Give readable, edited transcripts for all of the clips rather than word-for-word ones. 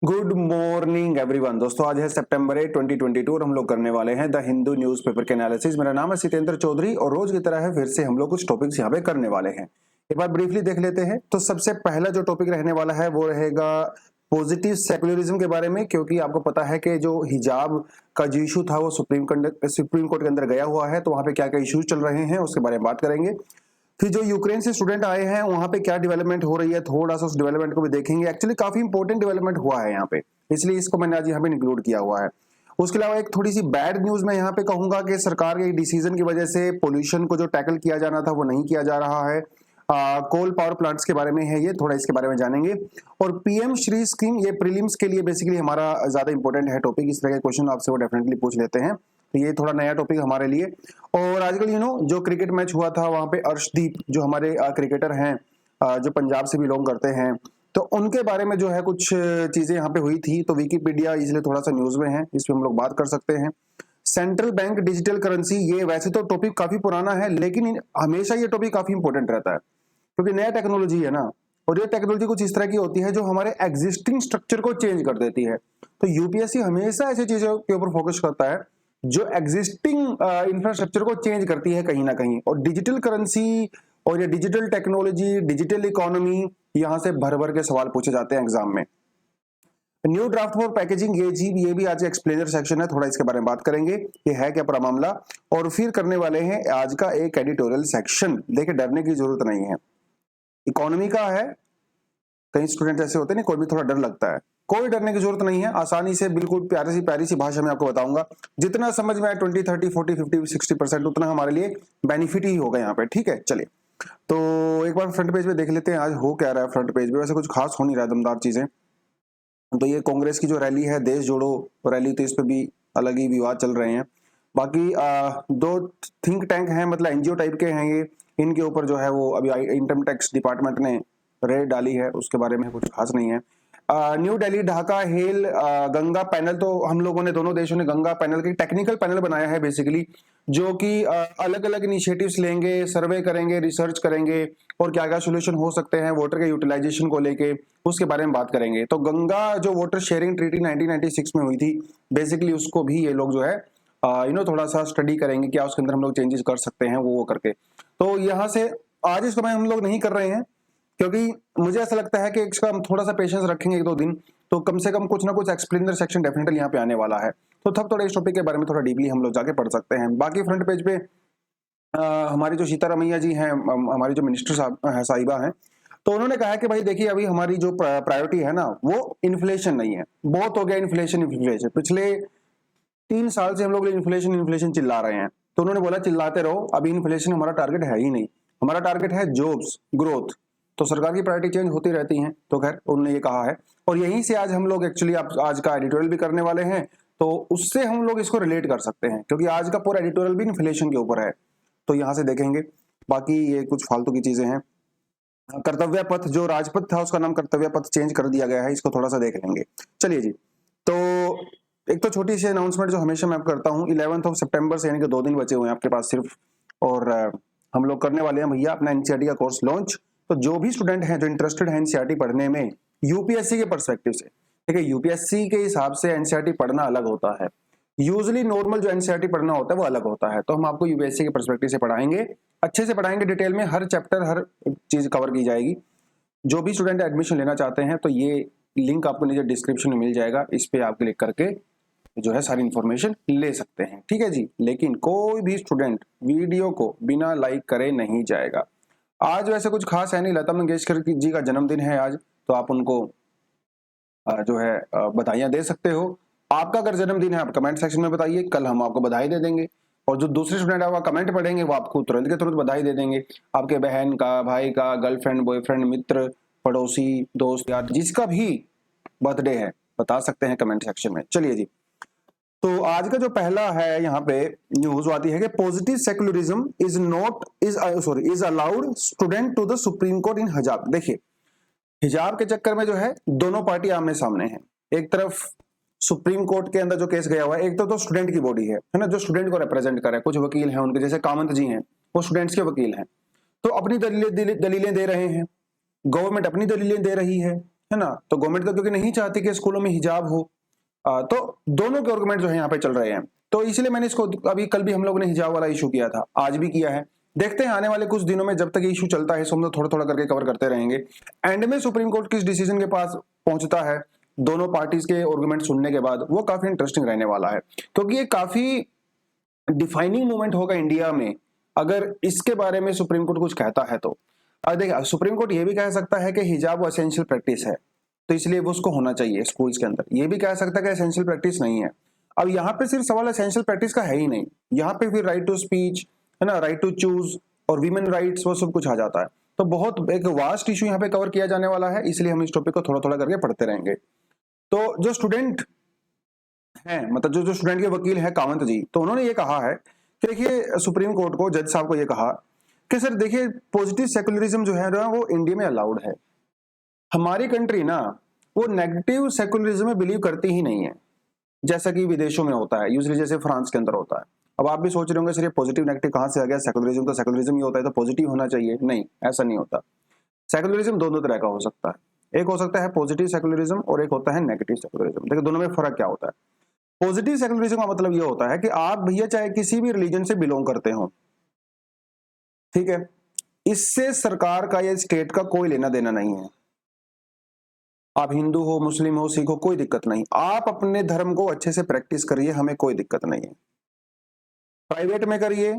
Good morning everyone. दोस्तों आज है सितंबर 8 2022 और हम लोग करने वाले हैं द हिंदू न्यूज़पेपर के एनालिसिस। मेरा नाम है सितेंद्र चौधरी और रोज की तरह है फिर से हम लोग कुछ टॉपिक्स यहाँ पे करने वाले हैं। एक बार ब्रीफली देख लेते हैं। तो सबसे पहला जो टॉपिक रहने वाला है वो रहेगा पॉजिटिव सेकुलरिज्म के बारे में, क्योंकि आपको पता है कि जो हिजाब का जो इशू था वो सुप्रीम कोर्ट के अंदर गया हुआ है। तो वहां पे क्या क्या इश्यूज चल रहे हैं उसके बारे में बात करेंगे। फिर जो यूक्रेन से स्टूडेंट आए हैं वहां पे क्या डेवलपमेंट हो रही है, थोड़ा सा उस डेवलपमेंट को भी देखेंगे। एक्चुअली काफी इंपॉर्टेंट डेवलपमेंट हुआ है यहाँ पे, इसलिए इसको मैंने आज यहाँ पे इंक्लूड किया हुआ है। उसके अलावा एक थोड़ी सी बैड न्यूज मैं यहाँ पे कहूंगा कि सरकार के डिसीजन की वजह से पोल्यूशन को जो टैकल किया जाना था वो नहीं किया जा रहा है। कोल पावर प्लांट्स के बारे में है ये, थोड़ा इसके बारे में जानेंगे। और पीएम श्री स्कीम ये प्रीलिम्स के लिए बेसिकली हमारा ज्यादा इंपॉर्टेंट है टॉपिक। इस तरह के क्वेश्चन आपसे वो डेफिनेटली पूछ लेते हैं, तो ये थोड़ा नया टॉपिक हमारे लिए। और आजकल जो क्रिकेट मैच हुआ था वहां पे अर्शदीप जो हमारे क्रिकेटर हैं, जो पंजाब से बिलोंग करते हैं, तो उनके बारे में जो है कुछ चीजें यहाँ पे हुई थी। तो विकिपीडिया इसलिए थोड़ा सा न्यूज में है, इस पे हम लोग बात कर सकते हैं। सेंट्रल बैंक डिजिटल करेंसी, ये वैसे तो टॉपिक काफी पुराना है लेकिन हमेशा ये टॉपिक काफी इंपॉर्टेंट रहता है क्योंकि नया टेक्नोलॉजी है ना। और ये टेक्नोलॉजी कुछ इस तरह की होती है जो हमारे एग्जिस्टिंग स्ट्रक्चर को चेंज कर देती है। तो यूपीएससी हमेशा ऐसी चीजों के ऊपर फोकस करता है जो एग्जिस्टिंग इंफ्रास्ट्रक्चर को चेंज करती है कहीं ना कहीं। और डिजिटल करेंसी और ये डिजिटल टेक्नोलॉजी, डिजिटल इकोनॉमी, यहां से भर भर के सवाल पूछे जाते हैं एग्जाम में। न्यू ड्राफ्ट फॉर पैकेजिंग, ये भी आज एक्सप्लेनर सेक्शन है, थोड़ा इसके बारे में बात करेंगे ये है क्या पूरा मामला। और फिर करने वाले हैं आज का एक एडिटोरियल सेक्शन। देखिए डरने की जरूरत नहीं है, इकोनॉमी का है। कई स्टूडेंट ऐसे होते हैं ना, कोई भी थोड़ा डर लगता है, कोई डरने की जरूरत नहीं है। आसानी से बिल्कुल प्यारी सी भाषा में आपको बताऊंगा। जितना समझ में आए 20 30 40 50 60% उतना हमारे लिए बेनिफिट ही होगा यहाँ पे। ठीक है, चलिए तो एक बार फ्रंट पेज पे देख लेते हैं आज हो क्या रहा है फ्रंट पेज पे। वैसे कुछ खास हो नहीं रहा है, दमदार चीजें। तो ये कांग्रेस की जो रैली है, देश जोड़ो रैली, तो इस पे भी अलग ही विवाद चल रहे हैं। बाकी दो थिंक टैंक हैं, मतलब एनजीओ टाइप के हैं ये, इनके ऊपर जो है वो अभी इनकम टैक्स डिपार्टमेंट ने रेड डाली है, उसके बारे में कुछ खास नहीं है। New Delhi Dhaka hello Ganga panel, तो हम लोगों ने दोनों देशों ने गंगा पैनल की टेक्निकल पैनल बनाया है बेसिकली, जो कि अलग अलग इनिशिएटिव्स लेंगे, सर्वे करेंगे, रिसर्च करेंगे और क्या क्या सोल्यूशन हो सकते हैं वाटर के यूटिलाइजेशन को लेके, उसके बारे में बात करेंगे। तो गंगा जो वाटर शेयरिंग ट्रीटी 1996 में हुई थी बेसिकली, उसको भी ये लोग जो है थोड़ा सा स्टडी करेंगे, क्या उसके अंदर हम लोग चेंजेस कर सकते हैं वो करके। तो यहाँ से आज इस समय हम लोग नहीं कर रहे हैं क्योंकि मुझे ऐसा लगता है कि इसका हम थोड़ा सा पेशेंस रखेंगे एक दो दिन, तो कम से कम कुछ ना कुछ एक्सप्लेनर सेक्शन डेफिनेटली यहाँ पे आने वाला है। तो तब थोड़ा इस टॉपिक के बारे में थोड़ा डीपली हम लोग जाके पढ़ सकते हैं। बाकी फ्रंट पेज पे हमारी जो सीतारमैया जी हैं, हमारी जो मिनिस्टर साहिबा हैं, तो उन्होंने कहा है कि भाई देखिए अभी हमारी जो प्रायोरिटी है ना वो इन्फ्लेशन नहीं है। बहुत हो गया इन्फ्लेशन इन्फ्लेशन, पिछले 3 साल से हम लोग इन्फ्लेशन इन्फ्लेशन चिल्ला रहे हैं। तो उन्होंने बोला चिल्लाते रहो, अभी इन्फ्लेशन हमारा टारगेट है ही नहीं, हमारा टारगेट है जॉब्स ग्रोथ। तो सरकार की प्रायोरिटी चेंज होती रहती हैं, तो खैर उन्होंने ये कहा है। और यहीं से आज हम लोग एक्चुअली आज का एडिटोरियल भी करने वाले हैं, तो उससे हम लोग इसको रिलेट कर सकते हैं क्योंकि आज का पूरा एडिटोरियल भी इन्फ्लेशन के ऊपर है। तो यहाँ से देखेंगे। बाकी ये कुछ फालतू की चीजें हैं। कर्तव्य पथ, जो राजपथ था उसका नाम कर्तव्य पथ चेंज कर दिया गया है, इसको थोड़ा सा देख लेंगे। चलिए जी, तो एक तो छोटी सी अनाउंसमेंट जो हमेशा मैं करता हूँ, 11 सितंबर से यानी कि 2 दिन बचे हुए हैं आपके पास सिर्फ। और हम लोग करने वाले हैं भैया अपना एनसीईआरटी का कोर्स लॉन्च। तो जो भी स्टूडेंट हैं जो इंटरेस्टेड है एनसीईआरटी पढ़ने में यूपीएससी के पर्सपेक्टिव से, ठीक है, यूपीएससी के हिसाब से एनसीईआरटी पढ़ना अलग होता है, यूजुअली नॉर्मल जो एनसीईआरटी पढ़ना होता है वो अलग होता है। तो हम आपको यूपीएससी के पर्सपेक्टिव से पढ़ाएंगे, अच्छे से पढ़ाएंगे, डिटेल में हर चैप्टर हर चीज कवर की जाएगी। जो भी स्टूडेंट एडमिशन लेना चाहते हैं तो ये लिंक आपको नीचे डिस्क्रिप्शन में मिल जाएगा, इस पे आप क्लिक करके जो है सारी इंफॉर्मेशन ले सकते हैं। ठीक है जी, लेकिन कोई भी स्टूडेंट वीडियो को बिना लाइक करे नहीं जाएगा। आज वैसे कुछ खास है नहीं, लता मंगेशकर जी का जन्मदिन है आज, तो आप उनको जो है बधाइयां दे सकते हो। आपका अगर जन्मदिन है आप कमेंट सेक्शन में बताइए, कल हम आपको बधाई दे देंगे। और जो दूसरे स्टूडेंट आपका कमेंट पढ़ेंगे वो आपको तुरंत के तुरंत बधाई दे देंगे। आपके बहन का, भाई का, गर्लफ्रेंड, बॉयफ्रेंड, मित्र, पड़ोसी, दोस्त, यार, जिसका भी बर्थडे है बता सकते हैं कमेंट सेक्शन में। चलिए जी, तो आज का जो पहला है यहाँ पे न्यूज आती है कि positive secularism is allowed student to the Supreme Court in हिजाब। देखिए हिजाब के चक्कर में जो है दोनों पार्टी आमने सामने हैं। एक तरफ सुप्रीम कोर्ट के अंदर जो केस गया हुआ है, एक तो स्टूडेंट की बॉडी है ना, जो स्टूडेंट को रिप्रेजेंट करे। कुछ वकील हैं उनके, जैसे कामत जी हैं, वो स्टूडेंट्स के वकील हैं, तो अपनी दलीलें दे रहे हैं, गवर्नमेंट अपनी दलीलें दे रही है। है ना। तो गवर्नमेंट तो क्योंकि नहीं चाहती कि स्कूलों में हिजाब हो, तो दोनों के आर्गुमेंट जो है यहाँ पे चल रहे हैं। तो इसलिए मैंने इसको अभी कल भी हम लोगों ने हिजाब वाला इशू किया था, आज भी किया है। देखते हैं आने वाले कुछ दिनों में जब तक ये इशू चलता है तो हम लोग थोड़ा थोड़ा करके कवर करते रहेंगे। एंड में सुप्रीम कोर्ट किस डिसीजन के पास पहुंचता है दोनों पार्टीज के आर्गुमेंट सुनने के बाद, वो काफी इंटरेस्टिंग रहने वाला है, क्योंकि ये काफी डिफाइनिंग मोमेंट होगा इंडिया में अगर इसके बारे में सुप्रीम कोर्ट कुछ कहता है तो। देखिए सुप्रीम कोर्ट ये भी कह सकता है कि हिजाब वो एसेंशियल प्रैक्टिस है, तो इसलिए वो उसको होना चाहिए स्कूल्स के अंदर। ये भी कह सकता है कि एसेंशियल प्रैक्टिस नहीं है। अब यहाँ पे सिर्फ सवाल एसेंशियल प्रैक्टिस का है ही नहीं, यहाँ पे फिर राइट टू स्पीच, है ना, राइट टू चूज और वीमेन राइट्स, वो सब कुछ आ जाता है। तो बहुत एक वास्ट इशू यहाँ पे कवर किया जाने वाला है, इसलिए हम इस टॉपिक को थोड़ा थोड़ा करके पढ़ते रहेंगे। तो जो स्टूडेंट हैं, मतलब जो जो स्टूडेंट के वकील हैं कामत जी, तो उन्होंने ये कहा है कि देखिए सुप्रीम कोर्ट को, जज साहब को ये कहा कि सर देखिए पॉजिटिव सेकुलरिज्म जो है वो इंडिया में अलाउड है। हमारी कंट्री ना वो नेगेटिव सेकुलरिज्म में बिलीव करती ही नहीं है, जैसा कि विदेशों में होता है यूजली, जैसे फ्रांस के अंदर होता है। अब आप भी सोच रहे होंगे सर ये पॉजिटिव नेगेटिव कहां से आ गया, सेकुलरिज्म तो सेकुलरिज्म ही होता है, तो पॉजिटिव होना चाहिए। नहीं, ऐसा नहीं होता। सेकुलरिज्म दोनों तरह का हो सकता है, एक हो सकता है पॉजिटिव सेकुलरिज्म और एक होता है नेगेटिव सेकुलरिज्म। देखिए दोनों में फर्क क्या होता है। पॉजिटिव सेकुलरिज्म का मतलब ये होता है कि आप भैया चाहे किसी भी रिलीजन से बिलोंग करते हो, ठीक है, इससे सरकार का या स्टेट का कोई लेना देना नहीं है। आप हिंदू हो, मुस्लिम हो, सिख हो, कोई दिक्कत नहीं, आप अपने धर्म को अच्छे से प्रैक्टिस करिए, हमें कोई दिक्कत नहीं है। प्राइवेट में करिए,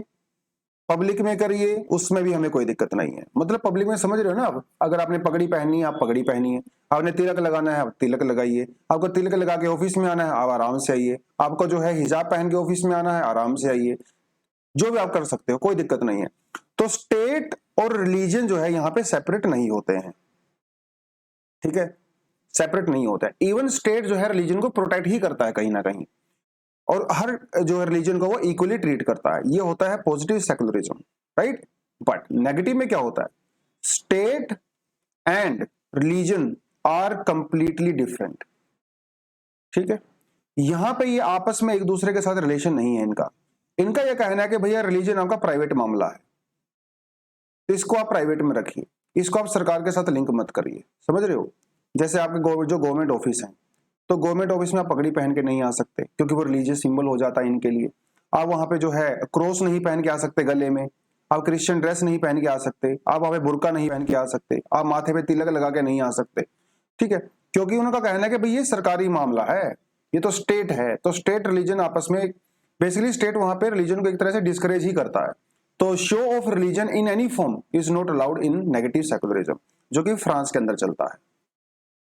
पब्लिक में करिए, उसमें भी हमें कोई दिक्कत नहीं है। मतलब पब्लिक में समझ रहे हो ना आप, अगर आपने पगड़ी पहननी है आप पगड़ी पहनिए, आपने तिलक लगाना है आप तिलक लगाइए, आपको तिलक लगा के ऑफिस में आना है आप आराम से आइए, आपको जो है हिजाब पहन के ऑफिस में आना है आराम से आइए, जो भी आप कर सकते हो, कोई दिक्कत नहीं है। तो स्टेट और रिलीजन जो है यहाँ पे सेपरेट नहीं होते हैं, ठीक है, सेपरेट नहीं होता है। इवन स्टेट जो है रिलीजन को प्रोटेक्ट ही करता है कहीं ना कहीं, और हर जो है रिलीजन को वो इक्वली ट्रीट करता है। ये होता है positive secularism, right. But negative में क्या होता है, state and religion are completely different, ठीक है। यहां पे ये आपस में एक दूसरे के साथ रिलेशन नहीं है इनका। इनका यह कहना है कि भैया रिलीजन आपका प्राइवेट मामला है, तो इसको आप प्राइवेट में रखिए, इसको आप सरकार के साथ लिंक मत करिए। समझ रहे हो, जैसे आपके जो गवर्नमेंट ऑफिस है, तो गवर्नमेंट ऑफिस में आप पगड़ी पहन के नहीं आ सकते क्योंकि वो रिलीजियस सिंबल हो जाता है इनके लिए। आप वहां पे जो है क्रॉस नहीं पहन के आ सकते गले में, आप क्रिश्चियन ड्रेस नहीं पहन के आ सकते, आप वहां पे बुर्का नहीं पहन के आ सकते, आप माथे पे तिलक लगा के नहीं आ सकते, ठीक है, क्योंकि उनका कहना है कि भाई ये सरकारी मामला है, ये तो स्टेट है। तो स्टेट रिलीजन आपस में, बेसिकली स्टेट वहां पे रिलीजन को एक तरह से डिस्करेज ही करता है। तो show off religion in any form is not allowed in negative secularism, जो कि फ्रांस के अंदर चलता है,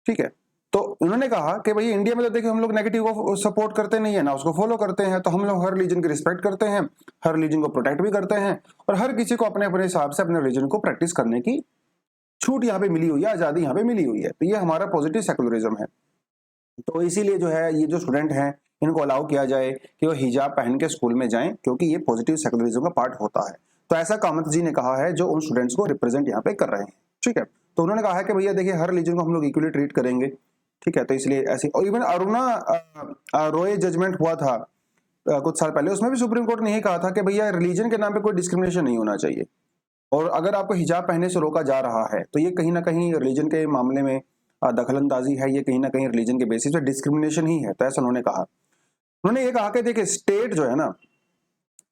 ठीक है। तो उन्होंने कहा कि भाई इंडिया में तो देखिए हम लोग नेगेटिव को सपोर्ट करते नहीं है ना उसको फॉलो करते हैं, तो हम लोग हर रिलीजन की रिस्पेक्ट करते हैं, हर रिलीजन को प्रोटेक्ट भी करते हैं, और हर किसी को अपने अपने हिसाब से अपने रिलीजन को प्रैक्टिस करने की छूट यहाँ पे मिली हुई है, आजादी यहाँ पे मिली हुई है। तो ये हमारा पॉजिटिव सेकुलरिज्म है। तो इसीलिए जो है ये जो स्टूडेंट हैं इनको अलाउ किया जाए कि वो हिजाब पहन के स्कूल में जाएं, क्योंकि ये पॉजिटिव सेकुलरिज्म का पार्ट होता है। तो ऐसा कामत जी ने कहा है जो उन स्टूडेंट्स को रिप्रेजेंट यहाँ पे कर रहे हैं, ठीक है। तो उन्होंने कहा है कि भैया देखिए हर रिलीजन को हम लोग इक्वली ट्रीट करेंगे, ठीक है। तो इसलिए ऐसी, और इवन अरुणा रॉय जजमेंट हुआ था कुछ साल पहले, उसमें भी सुप्रीम कोर्ट ने यही कहा था कि भैया रिलीजन के नाम पे कोई डिस्क्रिमिनेशन नहीं होना चाहिए, और अगर आपको हिजाब पहनने से रोका जा रहा है तो ये कहीं ना कहीं रिलीजन के मामले में दखलंदाजी है, ये कहीं ना कहीं रिलीजन के बेसिस पे डिस्क्रिमिनेशन ही है। तो ऐसा उन्होंने कहा। उन्होंने ये कहा कि देखिए स्टेट जो है ना,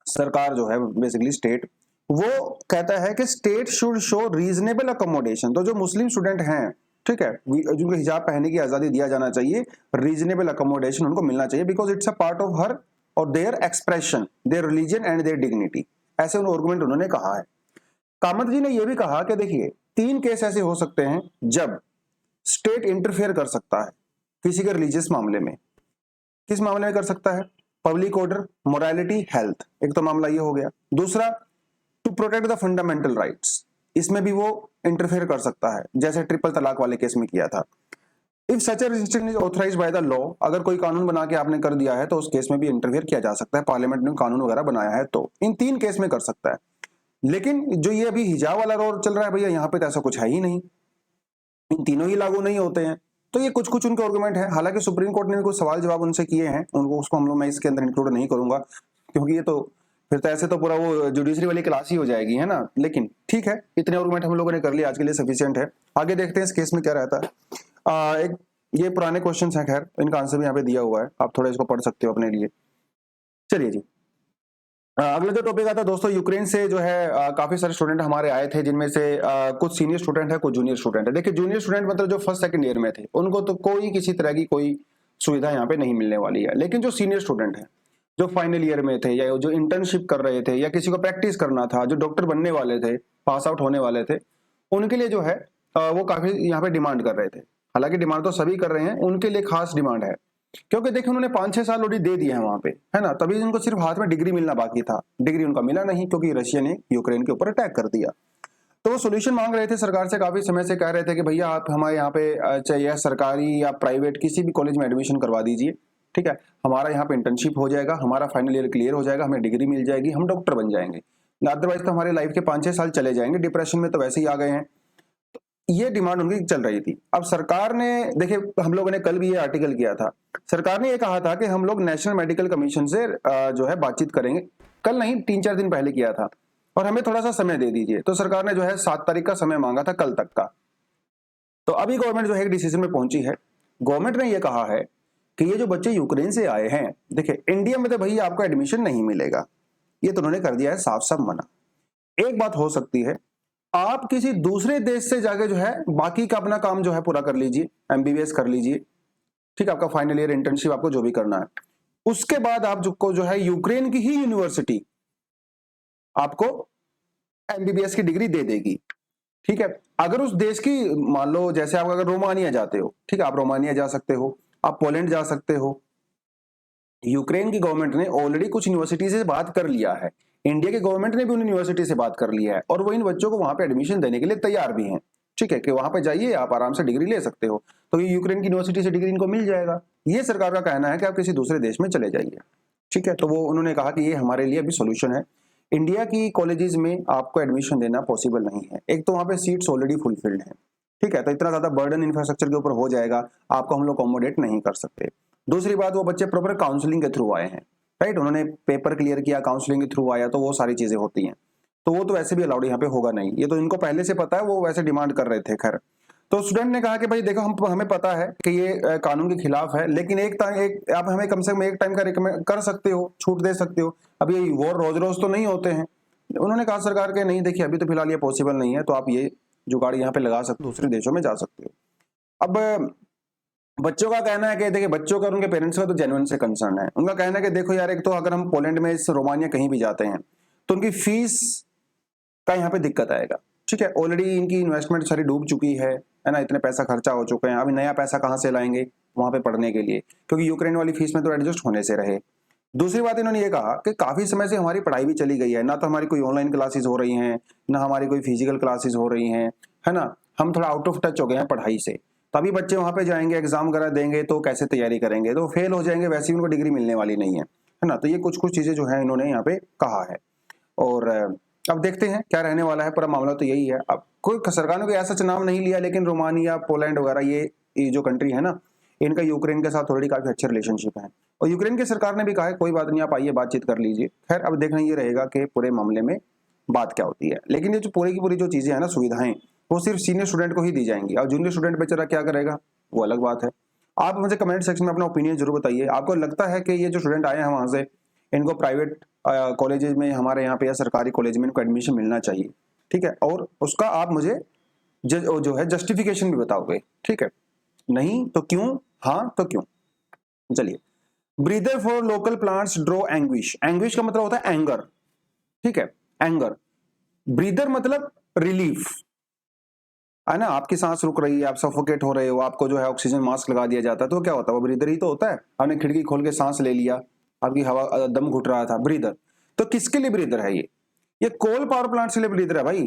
सरकार जो है बेसिकली स्टेट, वो कहता है कि state should show reasonable accommodation. तो जो मुस्लिम स्टूडेंट हैं, ठीक है, जिनको हिजाब पहनने की आजादी दिया जाना चाहिए, रीजनेबल अकोमोडेशन उनको मिलना चाहिए, because it's a part of her और their expression, their religion and their dignity. ऐसे आर्गुमेंट उन्होंने कहा है। कामत जी ने यह भी कहा कि देखिए 3 केस ऐसे हो सकते हैं जब स्टेट इंटरफेयर कर सकता है किसी के रिलीजियस मामले में। किस मामले में कर सकता है, पब्लिक ऑर्डर, मोरालिटी, हेल्थ, एक तो मामला ये हो गया। दूसरा, to protect the fundamental rights, इसमें भी वो इंटरफेयर कर सकता है, जैसे ट्रिपल तलाक वाले केस में किया था। If such a restriction is authorised by the law, अगर कोई कानून बना के आपने कर दिया है तो उस केस में भी इंटरफेयर किया जा सकता है, पार्लियामेंट ने कानून वगैरह बनाया है तो इन 3 केस में कर सकता है। लेकिन जो ये अभी हिजाब वाला रोल चल रहा है भैया, यहाँ पे तो ऐसा कुछ है ही नहीं, इन तीनों ही लागू नहीं होते हैं। तो ये कुछ कुछ उनके आर्गुमेंट है। हालांकि सुप्रीम कोर्ट ने भी कुछ सवाल जवाब उनसे किए हैं, उनको उसको हम लोग, मैं इसके अंदर इंक्लूड नहीं करूंगा क्योंकि ये तो फिर तो ऐसे तो पूरा वो जुडिशरी वाली क्लास ही हो जाएगी, है ना। लेकिन ठीक है, इतने आर्गुमेंट हम लोगों ने कर लिए, आज के लिए सफिशिएंट है। आगे देखते हैं इस केस में क्या रहता है। एक ये पुराने क्वेश्चंस हैं, खैर इनका आंसर भी यहाँ पे दिया हुआ है, आप थोड़ा इसको पढ़ सकते हो अपने लिए। चलिए जी, अगला जो टॉपिक आता है दोस्तों, यूक्रेन से जो है काफी सारे स्टूडेंट हमारे आए थे, जिनमें से कुछ सीनियर स्टूडेंट है, कुछ जूनियर स्टूडेंट है। देखिए जूनियर स्टूडेंट मतलब जो फर्स्ट सेकंड ईयर में थे, उनको तो कोई किसी तरह की कोई सुविधा यहाँ पे नहीं मिलने वाली है। लेकिन जो सीनियर स्टूडेंट है, जो फाइनल ईयर में थे या जो इंटर्नशिप कर रहे थे या किसी को प्रैक्टिस करना था, जो डॉक्टर बनने वाले थे, पास आउट होने वाले थे, उनके लिए जो है वो काफी यहाँ पे डिमांड कर रहे थे। हालांकि डिमांड तो सभी कर रहे हैं, उनके लिए खास डिमांड है, क्योंकि देखिए उन्होंने 5-6 साल ऑलरेडी दे दिए हैं वहां पे, है ना। तभी उनको सिर्फ हाथ में डिग्री मिलना बाकी था, डिग्री उनका मिला नहीं, क्योंकि रशिया ने यूक्रेन के ऊपर अटैक कर दिया। तो वो सोल्यूशन मांग रहे थे सरकार से, काफी समय से कह रहे थे कि भैया आप हमारे यहाँ पे चाहे सरकारी या प्राइवेट किसी भी कॉलेज में एडमिशन करवा दीजिए, ठीक है, हमारा यहाँ पे इंटर्नशिप हो जाएगा, हमारा फाइनल ईयर क्लियर हो जाएगा, हमें डिग्री मिल जाएगी, हम डॉक्टर बन जाएंगे। अदरवाइज तो हमारे लाइफ के 5-6 साल चले जाएंगे, डिप्रेशन में तो वैसे ही आ गए हैं। ये डिमांड उनकी चल रही थी। अब सरकार ने, देखिए हम लोगों ने कल भी ये आर्टिकल किया था, सरकार ने ये कहा था कि हम लोग नेशनल मेडिकल कमीशन से जो है बातचीत करेंगे। कल नहीं, 3-4 दिन पहले किया था, और हमें थोड़ा सा समय दे दीजिए। तो सरकार ने जो है 7 तारीख का समय मांगा था, कल तक का। तो अभी गवर्नमेंट जो है एक डिसीजन में पहुंची है। गवर्नमेंट ने यह कहा है कि ये जो बच्चे यूक्रेन से आए हैं, देखिए इंडिया में तो भैया आपको एडमिशन नहीं मिलेगा, ये तो उन्होंने कर दिया है साफ साफ मना। एक बात हो सकती है, आप किसी दूसरे देश से जाके जो है बाकी का अपना काम जो है पूरा कर लीजिए, एमबीबीएस कर लीजिए, ठीक है, आपका फाइनल ईयर इंटर्नशिप आपको जो भी करना है, उसके बाद आप जो है यूक्रेन की ही यूनिवर्सिटी आपको एमबीबीएस की डिग्री दे देगी, ठीक है। अगर उस देश की, मान लो जैसे आप अगर रोमानिया जाते हो, ठीक है, आप रोमानिया जा सकते हो, आप पोलैंड जा सकते हो। यूक्रेन की गवर्नमेंट ने ऑलरेडी कुछ यूनिवर्सिटी से बात कर लिया है, इंडिया की गवर्नमेंट ने भी उन यूनिवर्सिटी से बात कर लिया है, और वो इन बच्चों को वहां पे एडमिशन देने के लिए तैयार भी हैं, ठीक है, कि वहां पे जाइए आप आराम से डिग्री ले सकते हो। तो ये यूक्रेन की यूनिवर्सिटी से डिग्री इनको मिल जाएगा। ये सरकार का कहना है कि आप किसी दूसरे देश में चले जाइए, ठीक है। तो वो उन्होंने कहा कि ये हमारे लिए अभी सोल्यूशन है, इंडिया की कॉलेजेस में आपको एडमिशन देना पॉसिबल नहीं है। एक तो वहां पे सीट्स ऑलरेडी फुलफिल्ड है, ठीक है, तो इतना ज्यादा बर्डन इंफ्रास्ट्रक्चर के ऊपर हो जाएगा, आपको हम लोग अकोमोडेट नहीं कर सकते। दूसरी बात, वो बच्चे प्रॉपर काउंसलिंग के थ्रू आए हैं, राइट, उन्होंने पेपर क्लियर किया, काउंसलिंग के थ्रू आया, तो वो सारी चीजें होती हैं। तो वो तो वैसे भी अलाउड यहाँ पे होगा नहीं, ये तो इनको पहले से पता है, वो वैसे डिमांड कर रहे थे। खैर, तो स्टूडेंट ने कहा कि भाई देखो हमें पता है कि ये कानून के खिलाफ है, लेकिन एक आप हमें कम से कम एक टाइम का रिकमेंड कर सकते हो, छूट दे सकते हो। अब ये वॉर रोज रोज तो नहीं होते हैं। उन्होंने कहा सरकार के, नहीं देखिए अभी तो फिलहाल ये पॉसिबल नहीं है, तो आप ये जुगाड़ यहाँ पे लगा सकते हो, दूसरे देशों में जा सकते हो। अब बच्चों का कहना है कि देखिए बच्चों का और उनके पेरेंट्स का तो जेन्युइन से कंसर्न है। उनका कहना है कि देखो यार, एक तो अगर हम पोलैंड में, इस रोमानिया कहीं भी जाते हैं, तो उनकी फीस का यहाँ पे दिक्कत आएगा, ठीक है। ऑलरेडी इनकी इन्वेस्टमेंट सारी डूब चुकी है ना, इतने पैसा खर्चा हो चुके हैं, अभी नया पैसा कहाँ से लाएंगे वहां पे पढ़ने के लिए, क्योंकि यूक्रेन वाली फीस में तो एडजस्ट होने से रहे। दूसरी बात, इन्होंने ये कहा कि काफी समय से हमारी पढ़ाई भी चली गई है, ना तो हमारी कोई ऑनलाइन क्लासेस हो रही हैं, ना हमारी कोई फिजिकल क्लासेस हो रही हैं, है ना, हम थोड़ा आउट ऑफ टच हो गए हैं पढ़ाई से। तभी बच्चे वहां पे जाएंगे, एग्जाम वगैरह देंगे, तो कैसे तैयारी करेंगे, तो फेल हो जाएंगे, वैसे ही उनको डिग्री मिलने वाली नहीं है ना। तो ये कुछ कुछ चीजें जो है इन्होंने यहाँ पे कहा है, और अब देखते हैं क्या रहने वाला है। पूरा मामला तो यही है। अब कोई सरकार ने कोई ऐसा नाम नहीं लिया, लेकिन रोमानिया, पोलैंड वगैरह ये जो कंट्री है ना, इनका यूक्रेन के साथ ऑलरेडी काफी अच्छे रिलेशनशिप है, और यूक्रेन की सरकार ने भी कहा है कोई बात नहीं, आप आइए बातचीत कर लीजिए। खैर, अब देखना ये रहेगा कि पूरे मामले में बात क्या होती है। लेकिन ये जो पूरी की पूरी जो चीजें हैं ना, सुविधाएं, वो सिर्फ सीनियर स्टूडेंट को ही दी जाएंगी, और जूनियर स्टूडेंट बेचारा क्या करेगा, वो अलग बात है। आप मुझे कमेंट सेक्शन में अपना ओपिनियन जरूर बताइए, आपको लगता है कि ये जो स्टूडेंट आए हैं वहां से, इनको प्राइवेट कॉलेजेस में हमारे यहाँ पे या सरकारी कॉलेज में इनको एडमिशन मिलना चाहिए, ठीक है, और उसका आप मुझे जो है जस्टिफिकेशन भी बताओगे, ठीक है, नहीं तो क्यों, हाँ तो क्यों। चलिए, breather for local plants draw anguish. Anguish का मतलब होता है एंगर, ठीक है, एंगर। ब्रीदर मतलब रिलीफ, है ना, आपकी सांस रुक रही है, आप सफोकेट हो रहे हो, आपको जो है ऑक्सीजन मास्क लगा दिया जाता है, तो क्या होता है, वो ब्रीदर ही तो होता है। आपने खिड़की खोल के सांस ले लिया, आपकी हवा दम घुट रहा था, ब्रीदर। तो किसके लिए ब्रीदर है ये कोल पावर प्लांट के लिए ब्रीदर है भाई,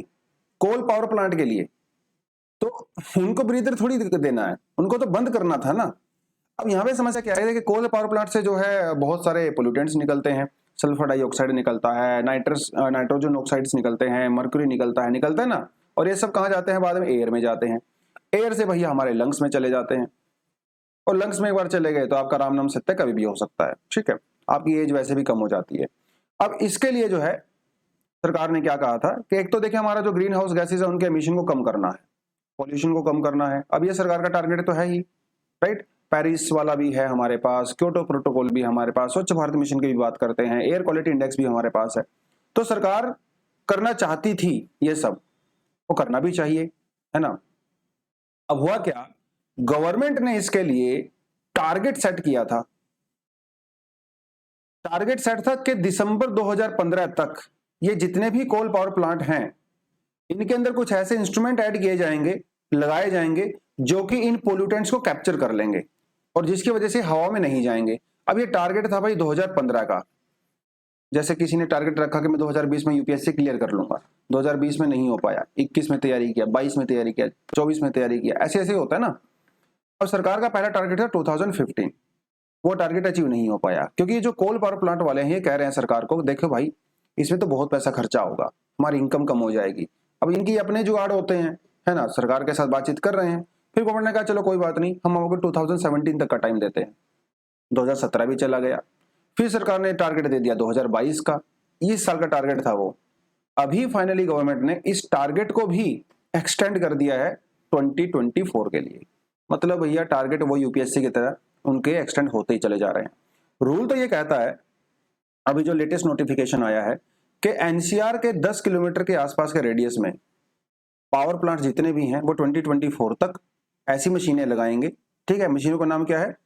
कोल पावर प्लांट के लिए। तो उनको ब्रीदर थोड़ी देना है, उनको तो बंद करना था ना। अब यहाँ पे समस्या क्या है कि कोल पावर प्लांट से जो है बहुत सारे पोल्यूटेंट्स निकलते हैं, सल्फर डाइऑक्साइड निकलता है, नाइट्रोजन ऑक्साइड्स निकलते हैं, मर्क्यूरी निकलता है ना, और ये सब कहाँ जाते हैं बाद में, एयर में जाते हैं। एयर से भैया हमारे लंग्स में चले जाते हैं, और लंग्स में एक बार चले गए तो आपका राम नाम सत्य कभी भी हो सकता है, ठीक है, आपकी एज वैसे भी कम हो जाती है। अब इसके लिए जो है सरकार ने क्या कहा था कि एक तो देखिए हमारा जो ग्रीन हाउस गैसेज है उनके एमिशन को कम करना है, पॉल्यूशन को कम करना है। अब ये सरकार का टारगेट तो है ही, राइट। पेरिस वाला भी है हमारे पास, क्योटो प्रोटोकॉल भी हमारे पास, स्वच्छ भारत मिशन की भी बात करते हैं, एयर क्वालिटी इंडेक्स भी हमारे पास है। तो सरकार करना चाहती थी ये सब, वो करना भी चाहिए, है ना। अब हुआ क्या, गवर्नमेंट ने इसके लिए टारगेट सेट किया था। टारगेट सेट था कि दिसंबर 2015 तक ये जितने भी कोल पावर प्लांट हैं इनके अंदर कुछ ऐसे इंस्ट्रूमेंट ऐड किए जाएंगे, लगाए जाएंगे, जो कि इन पोल्यूटेंट्स को कैप्चर कर लेंगे और जिसकी वजह से हवा में नहीं जाएंगे। अब ये टारगेट था भाई 2015 का। जैसे किसी ने टारगेट रखा कि मैं 2020 में यूपीएससी क्लियर कर लूंगा, 2020 में नहीं हो पाया, 21 में तैयारी किया, 22 में तैयारी किया, 24 में तैयारी किया, ऐसे ऐसे होता है ना। और सरकार का पहला टारगेट था 2015, वो टारगेट अचीव नहीं हो पाया क्योंकि ये जो कोल पावर प्लांट वाले हैं ये कह रहे हैं सरकार को, देखो भाई इसमें तो बहुत पैसा खर्चा होगा, हमारी इनकम कम हो जाएगी। अब इनकी अपने जुगाड़ होते हैं, है ना, सरकार के साथ बातचीत कर रहे हैं। फिर गवर्नमेंट ने कहा चलो कोई बात नहीं, हम आपको 2017 तक का टाइम देते हैं। 2017 भी चला गया, फिर सरकार ने टारगेट दे दिया 2022 का, इस साल का टारगेट था वो। अभी फाइनली गवर्नमेंट ने इस टारगेट को भी एक्सटेंड कर दिया है 2024 के लिए। मतलब भैया टारगेट वो यूपीएससी की तरह उनके एक्सटेंड होते ही चले जा रहे हैं। रूल तो ये कहता है, अभी जो लेटेस्ट नोटिफिकेशन आया है कि एनसीआर के 10 किलोमीटर के आसपास के रेडियस में पावर प्लांट जितने भी हैं वो 2024 तक ऐसी मशीनें लगाएंगे। ठीक है, मशीनों का नाम क्या है,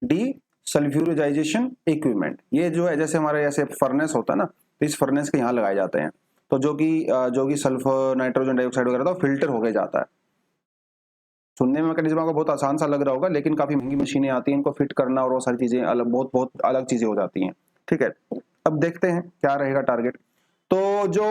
डी सल्फ्यूराइजेशन इक्विपमेंट। ये जो है जैसे हमारे ऐसे फर्नेस होता है ना, तो इस फर्नेस के यहाँ लगाए जाते हैं, तो जो कि सल्फर नाइट्रोजन डाइऑक्साइड वगैरह था फिल्टर हो गया जाता है। सुनने में मैकेनिज्म आपको बहुत आसान सा लग रहा होगा, लेकिन काफी महंगी मशीनें आती हैं, इनको फिट करना और वो सारी चीजें अलग, बहुत अलग चीजें हो जाती हैं। ठीक है, अब देखते हैं क्या रहेगा टारगेट। तो जो